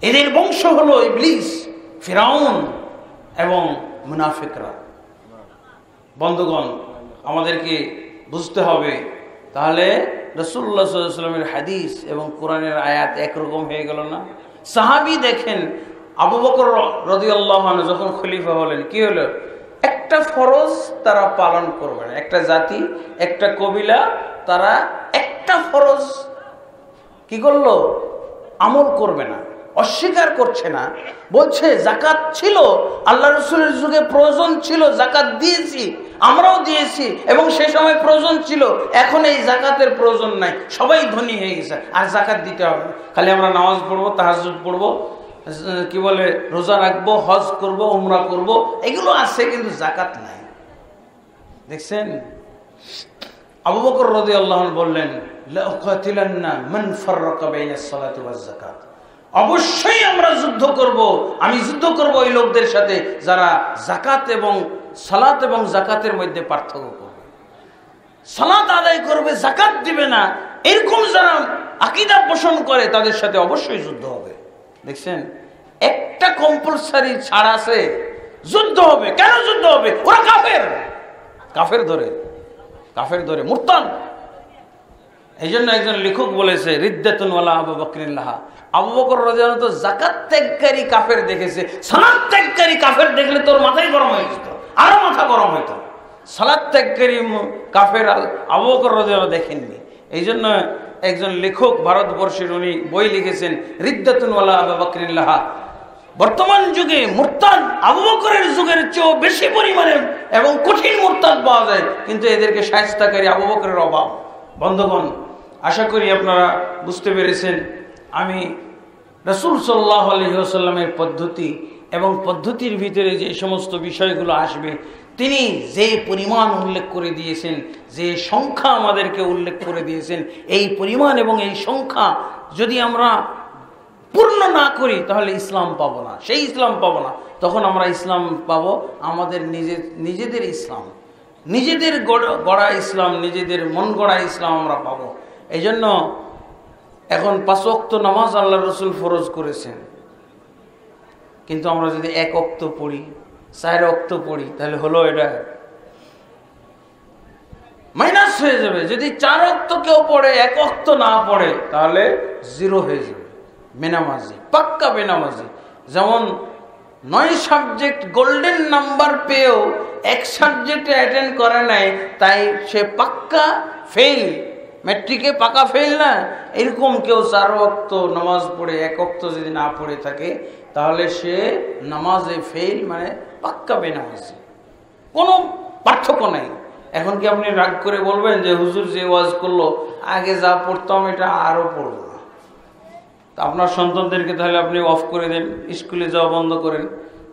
এদের বংশ হলো ইবলীস, ফিরাউন এবং মুনাফিকরা। বন্ধুগণ, আমাদেরকে বুঝতে হবে, তাহলে রাসূলুল্লাহ সাল্লাল্লাহু আলাইহি ওয়াসাল্লামের হাদিস এবং কোরআনের আয়াত একরকম হয়ে গেল না? সাহাবী দেখেন, আবু বকর রাদিয়াল্লাহু আনহু যখন খলিফা হলেন, কি হলো? একটা ফরজ তারা পালন করবে না। একটা জাতি, একটা কবিলা, তারা একটা ফরজ কি করলো? আমল করবে না, অস্বীকার করছে না। বলছে যাকাত ছিল, আল্লাহ রাসূলের যুগে প্রয়োজন ছিল, যাকাত দিয়েছি, আমরাও দিয়েছি, এবং সে সময় প্রয়োজন ছিল। এখন এই যাকাতের প্রয়োজন নাই, সবাই ধনী হয়ে গেছে, আর যাকাত দিতে হবে না। খালি আমরা নামাজ পড়বো, তাহাজ্জুদ পড়বো, কি বলে, রোজা রাখবো, হজ করব, উমরা করব, এগুলো আছে, কিন্তু যাকাত নাই। দেখছেন, আবু বকর রাদিয়াল্লাহু আনহু বললেন, লা উকাতিলান্না মান ফাররাকা বাইনাস সালাতি ওয়াজ যাকাত, অবশ্যই আমরা যুদ্ধ করব, আমি যুদ্ধ করব ওই লোকদের সাথে যারা যাকাত এবং সালাত এবং যাকাতের মধ্যে পার্থক্য করবে। সালাত আদায় করবে, যাকাত দিবে না, এরকম যারা আকীদা পোষণ করে তাদের সাথে অবশ্যই যুদ্ধ হবে। দেখছেন, একটা কম্পালসারি ছাড় আছে, যুদ্ধ হবে। কেন যুদ্ধ হবে? ওরা কাফের, কাফের ধরে মুরতাদ। এই জন্য একজন লেখক বলেছে, রিদ্দাতুন ওয়ালা আবু বকরিন লাহা, আবু বকর রাদিয়াল্লাহু আনহু তো যাকাত ত্যাগকারী কাফের দেখেছে, সালাত ত্যাগকারী কাফের দেখলে তোর মাথায় গরম হয়ে যেত, আরো মাথা গরম হইতো। সালাত ত্যাগকারী কাফের আবু বকর রাদিয়াল্লাহু আনহু দেখেননি। এই জন্য একজন লেখক ভারতবর্ষের, উনি বই লিখেছেন রিদ্দাতুন ওয়ালা আবু বকরিন লাহা। বর্তমান যুগে মুরতাদ আবু বকরের যুগের চেয়েও বেশি পরিমাণে এবং কঠিন মুরতাদ পাওয়া যায়, কিন্তু এদেরকে শায়েস্তাকারী আবু বকরের অভাব। বন্ধুগণ, আশা করি আপনারা বুঝতে পেরেছেন। আমি রাসূল সাল্লাল্লাহু আলাইহি ওয়াসাল্লামের পদ্ধতি এবং পদ্ধতির ভিতরে যে সমস্ত বিষয়গুলো আসবে, তিনি যে পরিমাণ উল্লেখ করে দিয়েছেন, যে সংখ্যা আমাদেরকে উল্লেখ করে দিয়েছেন, এই পরিমাণ এবং এই সংখ্যা যদি আমরা পূর্ণ না করি তাহলে ইসলাম পাবো না। সেই ইসলাম পাবো না, তখন আমরা ইসলাম পাবো আমাদের নিজেদের ইসলাম, নিজেদের গড়া ইসলাম, নিজেদের মন গড়া ইসলাম আমরা পাবো। এই জন্য এখন 5 ওয়াক্ত নামাজ আল্লাহ রসুল ফরজ করেছেন, কিন্তু আমরা যদি 1 ওয়াক্ত পড়ি, 4 ওয়াক্ত পড়ি, তাহলে হলো এটা মাইনাস হয়ে যাবে। যদি 4 ওয়াক্ত কেউ পড়ে, 1 ওয়াক্ত না পড়ে, তাহলে 0 হয়ে যাবে, বেনামাজি, পাক্কা বেনামাজি। যেমন 9 সাবজেক্ট গোল্ডেন নাম্বার পেয়েও 1 সাবজেক্টে অ্যাটেন্ড করে নাই, তাই সে পাক্কা ফেল, ম্যাট্রিকে পাকা ফেল না। এরকম কেউ 4 ওয়াক্ত নামাজ পড়ে 1 ওয়াক্ত যদি না পড়ে থাকে, তাহলে সে নামাজে ফেল, মানে পাক্কা বেনামাজি, কোনো পার্থক্য নাই। এখন কি আপনি রাগ করে বলবেন যে হুজুর যে ওয়াজ করলো, আগে যা পড়তাম এটা আরো পড়বো না? আপনার সন্তানদেরকে তাহলে আপনি অফ করে দেন, স্কুলে যাওয়া বন্ধ করেন।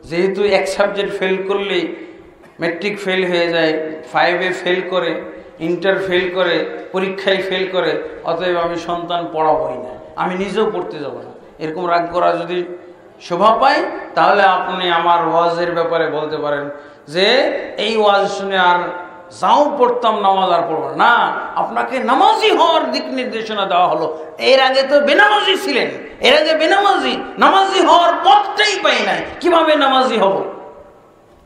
যেহেতু 1 সাবজেক্ট ফেল করলেই ম্যাট্রিক ফেল হয়ে যায়, 5-এ ফেল করে, ইন্টার ফেল করে, পরীক্ষায় ফেল করে, অতএব আমি সন্তান পড়াবই না, আমি নিজেও পড়তে যাব না। এরকম রাগ করা যদি শোভা পায়, তাহলে আপনি আমার ওয়াজের ব্যাপারে বলতে পারেন যে এই ওয়াজ শুনে আর যাও পড়তাম, নামাজ আর পড়ব না। আপনাকে নামাজি হওয়ার দিক নির্দেশনা দেওয়া হলো। এর আগে তো বেনামাজি ছিলেন, এর আগে বেনামাজি, নামাজি হওয়ার পথটাই পাই নাই, কিভাবে নামাজি হব?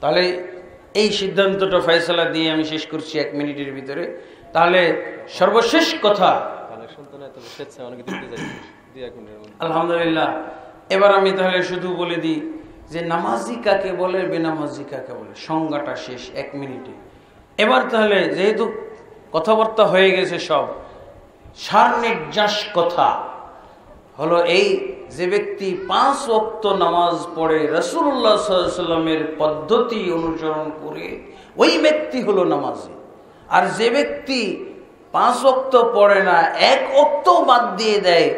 তাহলে এই সিদ্ধান্তটা ফয়সালা দিয়ে আমি শেষ করছি 1 মিনিটের ভিতরে। তাহলে সর্বশেষ কথা, আলহামদুলিল্লাহ, এবার আমি তাহলে শুধু বলে দিই যে নামাজি কাকে বলে, বেনামাজি কাকে বলে, সংজ্ঞাটা শেষ 1 মিনিটে। এবার তাহলে যেহেতু কথাবার্তা হয়ে গেছে, সব সারনির্যাস কথা হলো এই, যে ব্যক্তি 5 ওয়াক্ত নামাজ পড়ে রাসূলুল্লাহ সাল্লাল্লাহু আলাইহি ওয়াসাল্লামের পদ্ধতি অনুসরণ করে, ওই ব্যক্তি হলো নামাজি। আর যে ব্যক্তি 5 ওয়াক্ত পড়ে না, 1 ওয়াক্ত বাদ দিয়ে দেয়,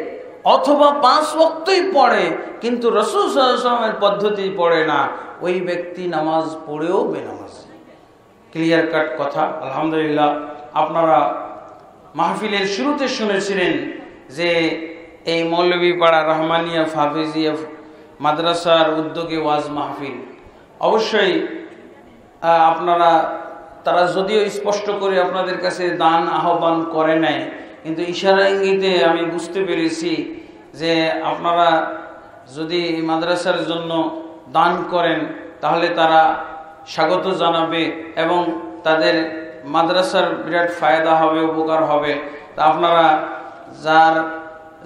অথবা 5 ওয়াক্তই পড়ে কিন্তু রাসূল সাল্লাল্লাহু আলাইহি ওয়াসাল্লামের পদ্ধতি পড়ে না, ওই ব্যক্তি নামাজ পড়েও বেনামাজি। ক্লিয়ার কাট কথা। আলহামদুলিল্লাহ, আপনারা মাহফিলের শুরুতে শুনেছিলেন যে এই মৌলভীপাড়া রহমানিয়া হাফেজিয়া মাদ্রাসার উদ্যোগে ওয়াজ মাহফিল। অবশ্যই আপনারা, তারা যদিও স্পষ্ট করে আপনাদের কাছে দান আহ্বান করে নাই, কিন্তু ইশারা ইঙ্গিতে আমি বুঝতে পেরেছি যে আপনারা যদি মাদ্রাসার জন্য দান করেন, তাহলে তারা স্বাগত জানাবে এবং তাদের মাদ্রাসার বিরাট ফায়দা হবে, উপকার হবে। তা আপনারা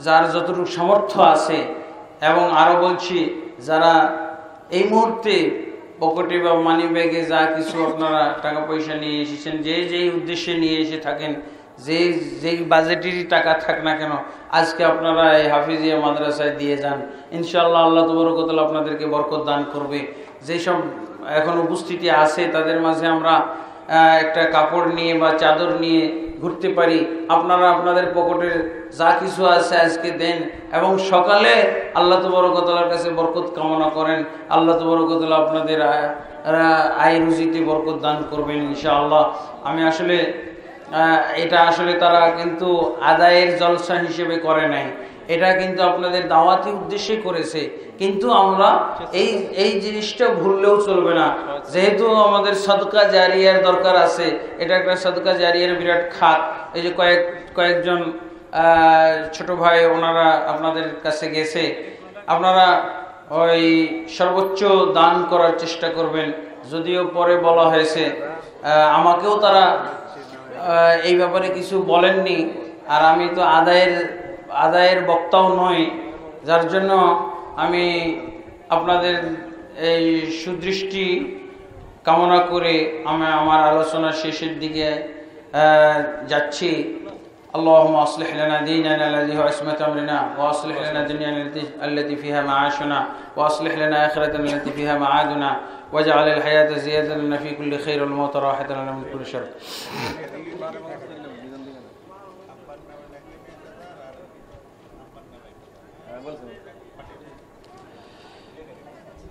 যার যতটুকু সামর্থ্য আছে, এবং আরও বলছি, যারা এই মুহূর্তে পকেটে বা মানি ব্যাগে যা কিছু আপনারা টাকা পয়সা নিয়ে এসেছেন, যেই উদ্দেশ্যে নিয়ে এসে থাকেন, যেই বাজেটেরই টাকা থাক না কেন, আজকে আপনারা এই হাফিজিয়া মাদ্রাসায় দিয়ে যান। ইনশাআল্লাহ আল্লাহ তাবারক ওয়া তাআলা আপনাদেরকে বরকত দান করবে। যেসব এখন উপস্থিতি আছে তাদের মাঝে আমরা একটা কাপড় নিয়ে বা চাদর নিয়ে ঘুরতে পারি। আপনারা আপনাদের পকেটের যা কিছু আছে আজকে দেন, এবং সকালে আল্লাহ তাবারক ওয়া তাআলার কাছে বরকত কামনা করেন। আল্লাহ তাবারক ওয়া তাআলা আপনাদের আয় রুজিতে বরকত দান করবেন ইনশাআল্লাহ। আমি আসলে এটা আসলে তারা কিন্তু আদায়ের জলসা হিসেবে করে নাই, এটা কিন্তু আপনাদের দাওয়াতি উদ্দেশ্যে করেছে। কিন্তু আমরা এই জিনিসটা ভুললেও চলবে না, যেহেতু আমাদের সাদকা জারিয়ার দরকার আছে। এটা একটা সাদকা জারিয়ার বিরাট খাত। এই যে কয়েকজন ছোট ভাই ওনারা আপনাদের কাছে গেছে, আপনারা ওই সর্বোচ্চ দান করার চেষ্টা করবেন। যদিও পরে বলা হয়েছে, আমাকেও তারা এই ব্যাপারে কিছু বলেননি, আর আমি তো আদায়ের বক্তাও নই, যার জন্য আমি আপনাদের এই সুদৃষ্টি কামনা করে আমি আমার আলোচনা শেষের দিকে যাচ্ছি। اللهم اصلح لنا ديننا الذي هو عصمة امرنا، واصلح لنا دنيانا التي فيها معاشنا، واصلح لنا اخرتنا التي فيها معادنا، واجعل الحياة زيادة لنا في كل خير والموت راحة لنا من كل شر.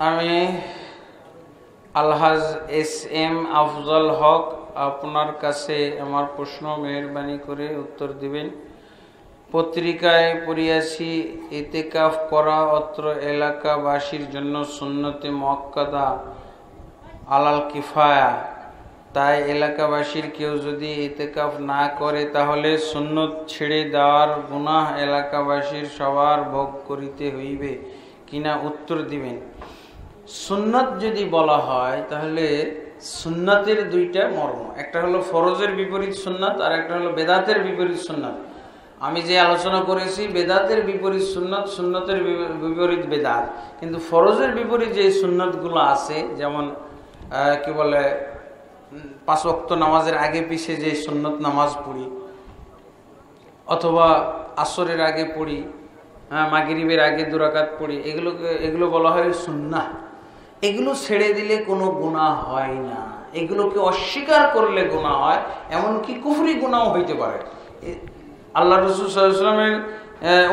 আমি আলহাজ SM আফজল হক আপনার কাছে আমার প্রশ্ন মেহেরবানি করে উত্তর দিবেন। পত্রিকায় পড়িয়াছি ইতিকাফ করা অত্র এলাকাবাসীর জন্য সুন্নতে মুআক্কাদা আলাল কিফায়া, তাই এলাকাবাসীর কেউ যদি ইতিকাফ না করে তাহলে সুন্নত ছেড়ে দেওয়ার গুনাহ এলাকাবাসীর সবার ভোগ করিতে হইবে কিনা উত্তর দিবেন। সুন্নত যদি বলা হয় তাহলে সুন্নতের দুইটা মর্ম, একটা হলো ফরজের বিপরীত সুন্নত আর একটা হলো বেদাতের বিপরীত সুন্নত। আমি যে আলোচনা করেছি বেদাতের বিপরীত সুন্নত, সুন্নতের বিপরীত বেদাত, কিন্তু ফরজের বিপরীত যে সুন্নতগুলো আছে, যেমন কি বলে 5 ওয়াক্ত নামাজের আগে পিছে যে সুন্নত নামাজ পড়ি, অথবা আসরের আগে পড়ি, মাগরিবের আগে 2 রাকাত পড়ি, এগুলো বলা হয় সুন্নাহ। এগুলো ছেড়ে দিলে কোনো গুনাহ হয় না, এগুলোকে অস্বীকার করলে গুনাহ হয়, এমনকি কুফরি গুনাহও হইতে পারে। আল্লাহ রাসূল সাল্লাল্লাহু আলাইহি ওয়াসাল্লামের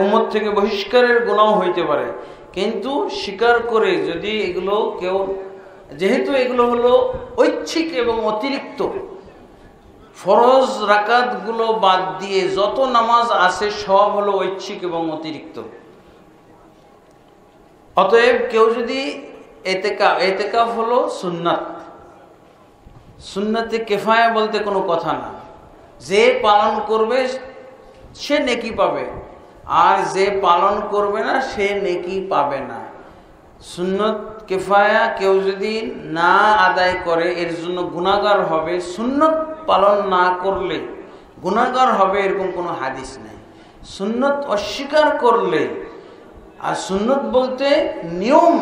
উম্মত থেকে বহিষ্কারের গুনাহ হইতে পারে, কিন্তু স্বীকার করে যদি এগুলো কেউ, যেহেতু এগুলো হলো ঐচ্ছিক এবং অতিরিক্ত, ফরজ রাকাতগুলো বাদ দিয়ে যত নামাজ আছে সব হলো ঐচ্ছিক এবং অতিরিক্ত। অতএব কেউ যদি এতেকাফ হলো সুন্নাত, সুন্নতে কিফায়া বলতে কোনো কথা না। যে পালন করবে সে নেকি পাবে, আর যে পালন করবে না সে নেকি পাবে না। সুন্নত কিফায়া কেউ যদি না আদায় করে এর জন্য গুনাহগার হবে, সুন্নত পালন না করলে গুনাহগার হবে এরকম কোনো হাদিস নাই। সুন্নত অস্বীকার করলে, আর সুন্নত বলতে নিয়ম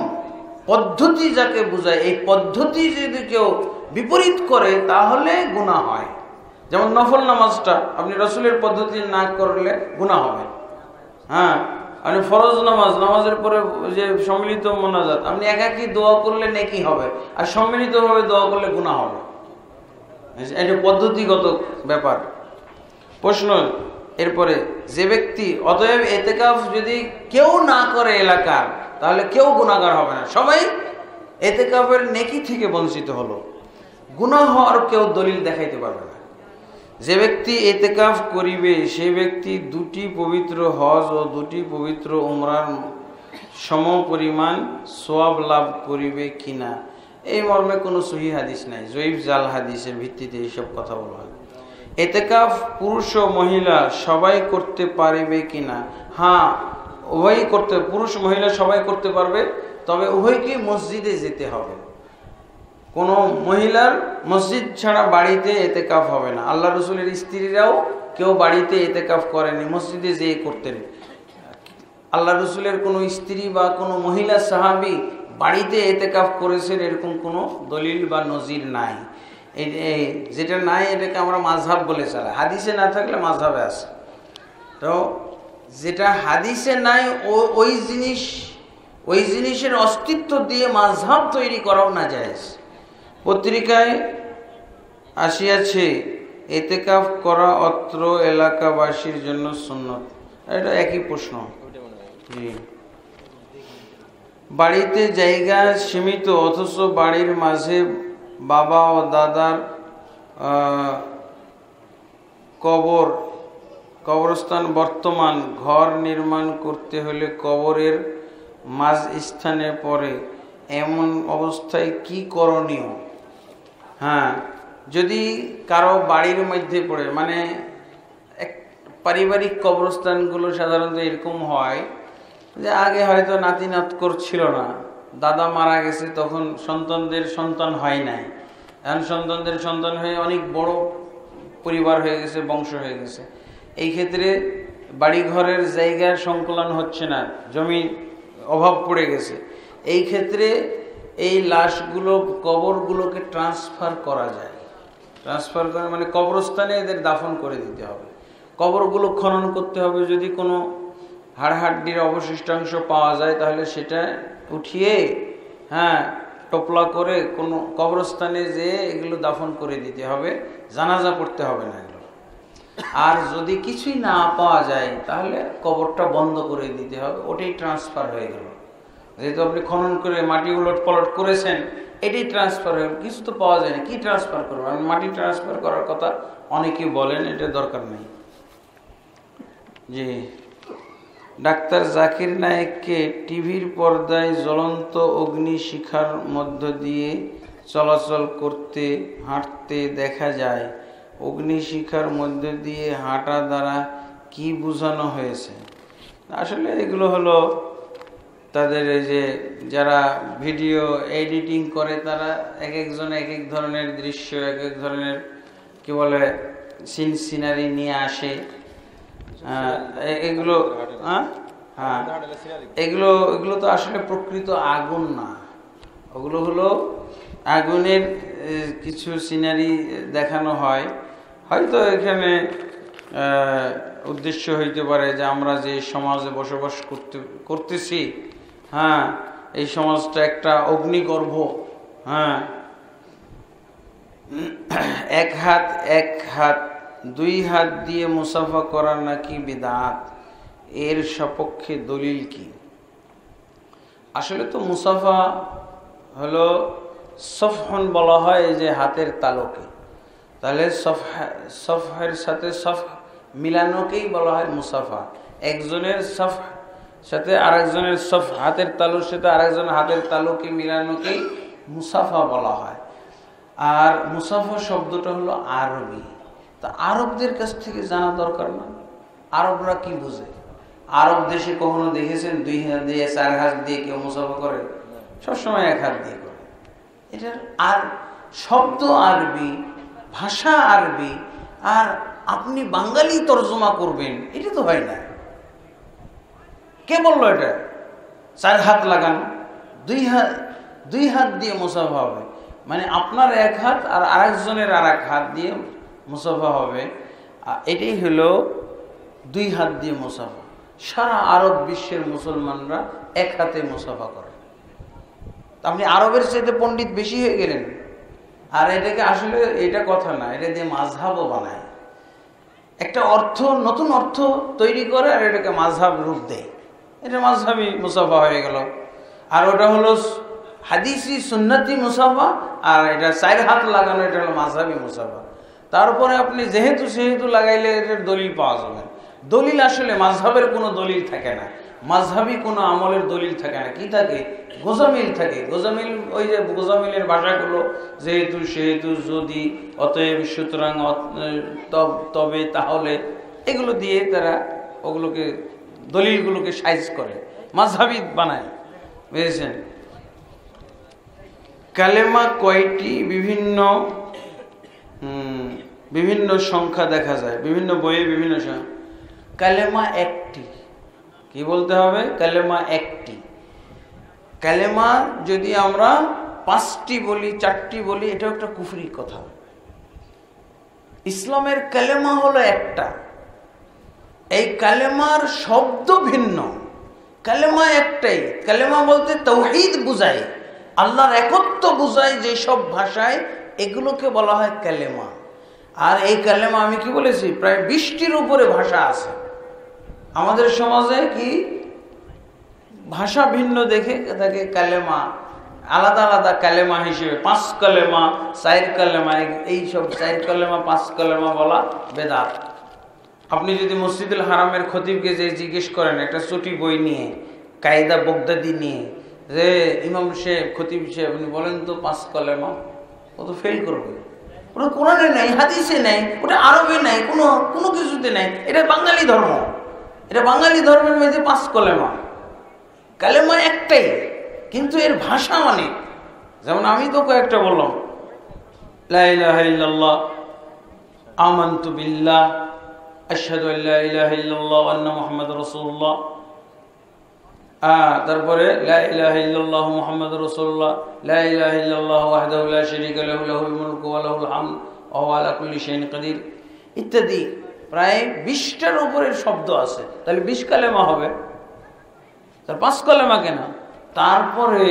পদ্ধতি যাকে বোঝায়, এই পদ্ধতি যদি কেউ বিপরীত করে তাহলে গুনাহ হয়। যেমন নফল নামাজটা আপনি রাসূলের পদ্ধতি না করলে গুনাহ হবে। আপনি ফরজ নামাজের পরে যে সম্মিলিত মোনাজাত, আপনি একাকী দোয়া করলে নেকি হবে, আর সম্মিলিতভাবে দোয়া করলে গুনাহ হবে। এটা পদ্ধতিগত ব্যাপার। প্রশ্ন এরপরে, যে ব্যক্তি, অতএব ইতিকাফ যদি কেউ না করে এলাকার, তাহলে কেউ গুনাহগার হবে না, সবাই ইতিকাফের নেকি থেকে বঞ্চিত হলো। গুনাহ হওয়ার কেউ দলিল দেখাইতে পারবে না। যে ব্যক্তি ইতিকাফ করিবে সে ব্যক্তি 2টি পবিত্র হজ ও 2টি পবিত্র উমরার সম পরিমাণ সওয়াব লাভ করিবে কিনা, এই মর্মে কোনো সহিহ হাদিস নাই। জয়ীফ জাল হাদিসের ভিত্তিতে এইসব কথা বলা হয়। ইতিকাফ পুরুষ ও মহিলা সবাই করতে পারবে কিনা, উভয়ই করতে, পুরুষ মহিলা সবাই করতে পারবে, তবে উভয়কে মসজিদে যেতে হবে। কোনো মহিলার মসজিদ ছাড়া বাড়িতে ইতিকাফ হবে না। আল্লাহ রাসূলের স্ত্রীরাও কেউ বাড়িতে ইতিকাফ করেনি, মসজিদে যেয়ে করতেন। আল্লাহ রাসূলের কোনো স্ত্রী বা কোনো মহিলা সাহাবী বাড়িতে ইতিকাফ করেছেন এরকম কোনো দলিল বা নজির নাই। যেটা নাই এটাকে আমরা মাযহাব বলে চালাই, হাদিসে না থাকলে মাযহাবে আছে। তো যেটা হাদিসে নাই ওই জিনিসের অস্তিত্ব দিয়ে মাযহাব তৈরি করাও না জায়েজ। পত্রিকায় আসিয়াছে ইতিকাফ করা অত্র এলাকাবাসীর জন্য সুন্নত। এটা একই প্রশ্ন। বাড়িতে জায়গা সীমিত, অথচ বাড়ির মাঝে বাবা ও দাদার কবরস্থান বর্তমান, ঘর নির্মাণ করতে হলে কবরের মাঝ স্থানে পড়ে, এমন অবস্থায় কি করণীয়? যদি কারো বাড়ির মধ্যে পড়ে, মানে পারিবারিক কবরস্থানগুলো সাধারণত এরকম হয় যে আগে হয়তো নাতি নাতকর ছিল না, দাদা মারা গেছে, তখন সন্তানদের সন্তান হয় নাই, এখন সন্তানদের সন্তান হয়ে অনেক বড় পরিবার হয়ে গেছে, বংশ হয়ে গেছে। এই ক্ষেত্রে বাড়িঘরের জায়গার সংকলন হচ্ছে না, জমি অভাব পড়ে গেছে। এই ক্ষেত্রে এই লাশগুলো, কবরগুলোকে ট্রান্সফার করা যায়। ট্রান্সফার করা মানে কবরস্থানে এদের দাফন করে দিতে হবে। কবরগুলো খনন করতে হবে, যদি কোনো হাড়হাড্ডির অবশিষ্টাংশ পাওয়া যায় তাহলে সেটা উঠিয়ে টোপলা করে কোনো কবরস্থানে যেয়ে এগুলো দাফন করে দিতে হবে, জানাজা পড়তে হবে না এগুলো। আর যদি কিছুই না পাওয়া যায় তাহলে কবরটা বন্ধ করে দিতে হবে, ওটাই ট্রান্সফার হয়ে গেল। যেহেতু আপনি খনন করে মাটি উলট পালট করেছেন, এটাই ট্রান্সফার হয়ে গেল, কিছু তো পাওয়া যায় না, কি ট্রান্সফার করবো? আমি মাটি ট্রান্সফার করার কথা অনেকেই বলেন, এটা দরকার নেই। জি, ডাক্তার জাকির নায়েককে টিভির পর্দায় জ্বলন্ত অগ্নিশিখার মধ্য দিয়ে চলাচল করতে হাঁটতে দেখা যায়, অগ্নিশিখার মধ্যে দিয়ে হাঁটা দ্বারা কি বোঝানো হয়েছে? আসলে এগুলো হলো তাদের এই যে যারা ভিডিও এডিটিং করে তারা এক একজন এক এক ধরনের দৃশ্য, এক এক ধরনের কি বলে সিনারি নিয়ে আসে। এগুলো হ্যাঁ এগুলো তো আসলে প্রকৃত আগুন না, ওগুলো হলো আগুনের কিছু সিনারি দেখানো হয়। হয়তো এখানে উদ্দেশ্য হইতে পারে যে আমরা যে সমাজে বসবাস করতেছি, হ্যাঁ, এই সমাজটা একটা অগ্নিগর্ভ। হ্যাঁ, এক হাত 2 হাত দিয়ে মুসাফা করা নাকি বিদআত, এর সপক্ষে দলিল কি? আসলে তো মুসাফা হলো সফহন বলা হয় যে হাতের তালুকে, তাহলে সফহের সাথে সফ মিলানোকেই বলা হয় মুসাফা। একজনের সফ সাথে আরেকজনের সফ, হাতের তালুর সাথে আরেকজনের হাতের তালুকে মিলানোকেই মুসাফা বলা হয়। আর মুসাফা শব্দটা হলো আরবি, তা আরবদের কাছ থেকে জানা দরকার না আরবরা কি বুঝে। আরব দেশে কখনো দেখেছেন 2 হাত দিয়ে 4 হাত দিয়ে কেউ মুসাফা করে? সবসময় 1 হাত দিয়ে করে। এটার আর শব্দ আরবি, ভাষা আরবি, আর আপনি বাঙালি তর্জমা করবেন, এটা তো হয় না। কে বললো এটা? 4 হাত লাগানো, 2 হাত দিয়ে মুসাফা হবে, মানে আপনার 1 হাত আর আরেকজনের আর 1 হাত দিয়ে মুসাফা হবে। এটাই হলো 2 হাত দিয়ে মুসাফা। সারা আরব বিশ্বের মুসলমানরা 1 হাতে মুসাফা করে। আপনি আরবের চাইতে পণ্ডিত বেশি হয়ে গেলেন। আর এটাকে আসলে এটা কথা না, এটা দিয়ে মাযহাবও বানায়, একটা অর্থ, নতুন অর্থ তৈরি করে আর এটাকে মাযহাব রূপ দেয়। এটা মাযহাবি মুসাফা হয়ে গেল। আর ওটা হলো হাদিসি সুন্নতি মুসাফা, আর এটা 4 হাত লাগানো, এটা হলো মাযহাবি মুসাফা। তারপরে আপনি যেহেতু লাগাইলে এটার দলিল পাওয়া যাবে। দলিল আসলে মাযহাবের কোনো দলিল থাকে না, মাযহাবি কোনো আমলের দলিল থাকে না। কি থাকে? গোজামিল থাকে। গোজামিল, ওই যে গোজামিলের ভাষাগুলো, যেহেতু সেহেতু যদি অতএব সুতরাং তবে তাহলে, এগুলো দিয়ে তারা ওগুলোকে দলিলগুলোকে সাইজ করে মাযহাবি বানায়। বুঝেছেন? কালেমা কয়টি? বিভিন্ন সংখ্যা দেখা যায়, বিভিন্ন বইয়ে বিভিন্ন সংখ্যা। কালেমা একটি। কি বলতে হবে? কালেমা একটি। কালেমা যদি আমরা 5টি বলি, 4টি বলি, এটাও একটা কুফরি কথা। ইসলামের কালেমা হলো একটা, এই কালেমার শব্দ ভিন্ন, কালেমা একটাই। কালেমা বলতে তাওহীদ বুঝায়, আল্লাহর একত্ব বুঝায়। যে সব ভাষায় এগুলোকে বলা হয় কালেমা। আর এই কালেমা আমি কি বলেছি, প্রায় 20টির উপরে ভাষা আছে। আমাদের সমাজে কি ভাষা ভিন্ন দেখে তাকে কালেমা, আলাদা আলাদা কালেমা হিসেবে 5 কালেমা, 4 কালেমা, এইসব 4 কালেমা 5 কালেমা বলা বেদাত। আপনি যদি মসজিদুল হারামের খতিবকে যে জিজ্ঞেস করেন একটা ছোটি বই নিয়ে, কায়দা বগদাদি নিয়ে, যে ইমাম সাহেব, খতিব সাহেব, আপনি বলেন তো 5 কালেমা, ও তো ফেল করবে। ওটা কোরআনে নাই, হাদিসে নাই, ওটা আরবে নাই, কোনো কিছুতে নাই। এটা বাঙালি ধর্ম, এটা বাঙালি ধর্মের মধ্যে 5 কালেমা। কালেমা একটাই, কিন্তু এর ভাষা অনেক। যেমন আমি তো কয়েকটা বললাম, লা ইলাহা ইল্লাল্লাহ, আমানতু বিল্লাহ, আশহাদু আল্লা ইলাহা ইল্লাল্লাহ ওয়া আন্না মুহাম্মাদুর রাসূলুল্লাহ। তারপরে লা ইলাহা ইল্লাল্লাহু মুহাম্মাদুর রাসূলুল্লাহ, লা ইলাহা ইল্লাল্লাহু ওয়াহদাহু লা শারীকা লাহু, লাহুল মুলকু ওয়া লাহুল হামদ ওয়া হুয়া আলা কুল্লি শাইইন কাদির ইত্যাদি। প্রায় 20টার উপরে শব্দ আছে। তাহলে 20 কালেমা হবে, তার 5 কালেমা কেন? তারপরে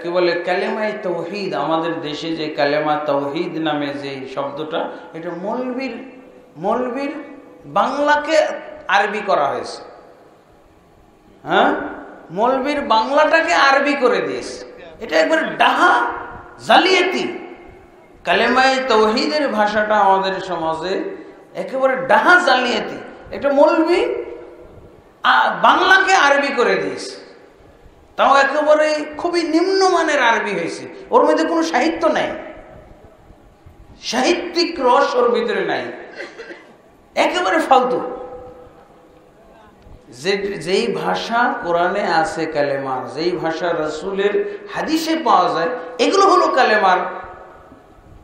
কি বলে কালেমায়ে তাওহীদ। আমাদের দেশে যে কালেমা তাওহীদ নামে যে শব্দটা, এটা মৌলবীর বাংলাকে আরবি করা হয়েছে। হ্যাঁ, মৌলবীর বাংলাটাকে আরবি করে দিয়েছে। এটা একবার ডাহা জালিয়াতি। কালেমায়ে তাওহীদের ভাষাটা আমাদের সমাজে একেবারে ডাহা জালিয়াতি। এটা মৌলবী বাংলাকে আরবি করে দিয়েছে। তাও একেবারে খুবই নিম্নমানের আরবি হয়েছে, ওর মধ্যে কোনো সাহিত্য নাই, সাহিত্যিক রস ওর ভিতরে নাই, একেবারে ফালতু। যেই ভাষা কোরআনে আছে কালেমার, যেই ভাষা রাসূলের হাদিসে পাওয়া যায়, এগুলো হলো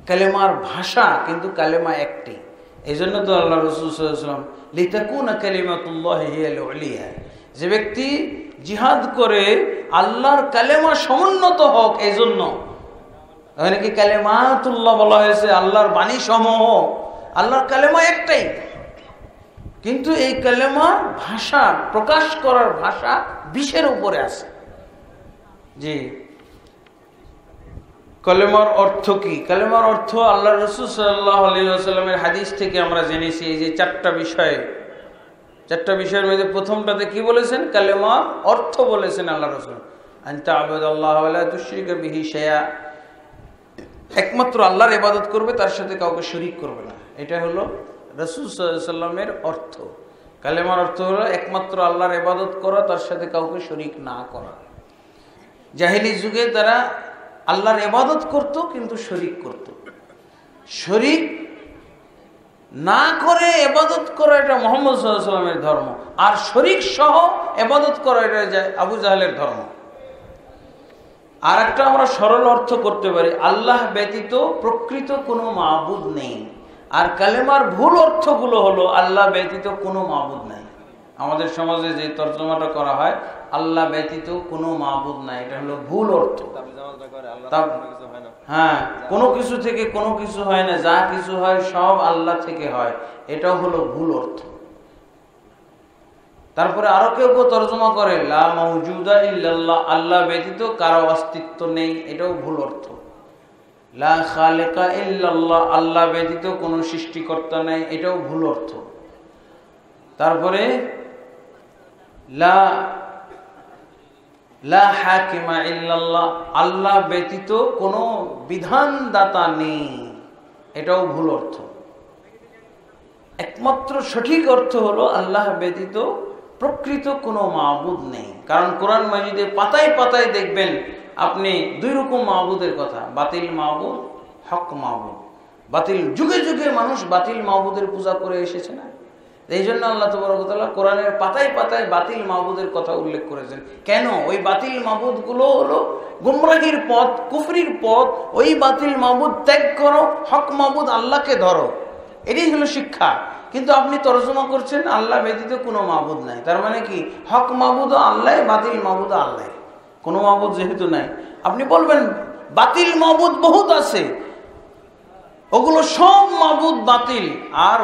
কালেমার ভাষা, কিন্তু কালেমা একটি। এই জন্য তো আল্লাহ রাসূল সাল্লাল্লাহু আলাইহি ওয়াসাল্লাম লিতাকুনা কালিমাতুল্লাহি হিয়াল উলিয়া, যে ব্যক্তি জিহাদ করে আল্লাহর কালেমা সমুন্নত হোক, এই জন্য এখানে কি কালেমাতুল্লাহ বলা হয়েছে, আল্লাহর বাণী সমূহ। আল্লাহর কালেমা একটাই, কিন্তু এই কালেমার ভাষা, প্রকাশ করার ভাষা 20-এর উপরে আছে। জি, কালেমার অর্থ কি? কালেমার অর্থ আল্লাহ রাসূল সাল্লাল্লাহু আলাইহি ওয়াসাল্লামের হাদিস থেকে আমরা জেনেছি। এই যে চারটা বিষয়ের মধ্যে প্রথমটাতে কি বলেছেন? কালেমার অর্থ বলেছেন আল্লাহ রাসূল, আনতা আবুদাল্লাহ ওয়া লা তুশরিকা বিহি শাইআ, একমাত্র আল্লাহর ইবাদত করবে, তার সাথে কাউকে শরীক করবে না। এটা হলো রাসূল সাল্লাল্লাহু আলাইহি ওয়াসাল্লামের অর্থ। কালেমার অর্থ হলো একমাত্র আল্লাহর ইবাদত করা, তার সাথে কাউকে শরীক না করা। জাহেলি যুগে তারা আল্লাহর ইবাদত করত, কিন্তু শরীক করত। শরীক না করে ইবাদত করা এটা মুহাম্মদ সাল্লাল্লাহু আলাইহি ওয়াসাল্লামের ধর্ম, আর শরীক সহ ইবাদত করা এটা আবু জাহেলের ধর্ম। আর একটা আমরা সরল অর্থ করতে পারি, আল্লাহ ব্যতীত প্রকৃত কোনো মাবুদ নেই। আর কালেমার ভুল অর্থগুলো হলো আল্লাহ ব্যতীত কোনো মাবুদ নাই। আমাদের সমাজে যে তর্জমাটা করা হয়, আল্লাহ ব্যতীত কোনো মাবুদ নাই, এটা হলো ভুল অর্থ। হ্যাঁ, কোনো কিছু থেকে কোনো কিছু হয় না, যা কিছু হয় সব আল্লাহ থেকে হয়, এটাও হলো ভুল অর্থ। তারপরে আরো কেউ তর্জমা করে লা মাওজুদা ইল্লাল্লাহ, আল্লাহ ব্যতীত কারো অস্তিত্ব নেই, এটাও ভুল অর্থ। লা খালিকা ইল্লাল্লাহ, আল্লাহ ব্যতীত কোনো সৃষ্টিকর্তা নেই, এটাও ভুল অর্থ। তারপরে লা হাকিমা ইল্লাল্লাহ, আল্লাহ ব্যতীত কোনো বিধানদাতা নেই, এটাও ভুল অর্থ। একমাত্র সঠিক অর্থ হলো আল্লাহ ব্যতীত প্রকৃত কোনো মাবুদ নেই। কারণ কোরআন মাজিদে পাতায় পাতায় দেখবেন আপনি দুই রকম মাবুদের কথা, বাতিল মাবুদ, হক মাবুদ। বাতিল যুগে যুগে মানুষ বাতিল মাবুদের পূজা করে এসেছে না, এই জন্য আল্লাহ তাবারক ওয়া তাআলা কোরআনের পাতায় পাতায় বাতিল মাবুদের কথা উল্লেখ করেছেন। কেন? ওই বাতিল মাবুদ গুলো হলো গুমরাহির পথ, কুফরির পথ। ওই বাতিল মাবুদ ত্যাগ করো, হক মাবুদ আল্লাহকে ধরো, এটাই হলো শিক্ষা। কিন্তু আপনি তর্জমা করছেন আল্লাহ ব্যতীত কোনো মাবুদ নাই, তার মানে কি হক মাবুদ আল্লাহ, বাতিল মাবুদ আল্লাহ, কোনো মাবুদ যেহেতু নাই। আপনি বলবেন বাতিল মাবুদ বহুত আছে, ওগুলো সব মাবুদ বাতিল, আর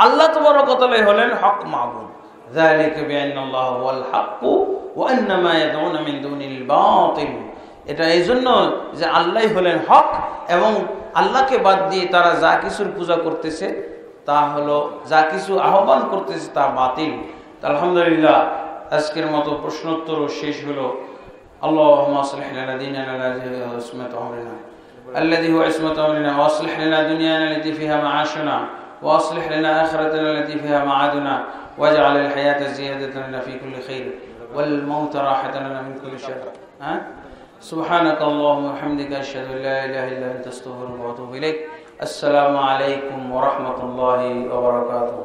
আল্লাহ তাবারক ওয়া তাআলা হলেন হক মাবুদ। যালিকা বিআন্নাল্লাহু ওয়াল হাক্কু ওয়া আন্না মা ইয়াদউনা মিন দুনিল বাতিল, এটা এই জন্য যে আল্লাহই হলেন হক, এবং আল্লাহকে বাদ দিয়ে তারা যা কিছুর পূজা করতেছে তা হলো, যা কিছু আহ্বান করতেছে তা বাতিল। আলহামদুলিল্লাহ, আজকের মতো প্রশ্নোত্তরও শেষ হলো। আল্লাহুম্মা আসলিহ লানা দীনানা আল্লাযী হুয়া ইসমাতু আমরিনা ওয়াসলিহ লানা দুনিয়ানা আল্লাতী ফিহা মাআশুনা ওয়াসলিহ লানা আখিরাতানা আল্লাতী ফিহা মাআদুনা ওয়াজআল আল হায়াতা জিয়াদাতান লানা ফি কুল্লি খাইর ওয়াল মাউতা রাহাতান লানা মিন কুল্লি শার। সুবহানাকাল্লাহুম্মা ওয়া বিহামদিকা আশহাদু আল লা ইলাহা ইল্লা আনতা আস্তাগফিরুকা ওয়া আতুবু ইলাইক। আসসালামু আলাইকুম ওয়া রাহমাতুল্লাহি ওয়া বারাকাতুহু।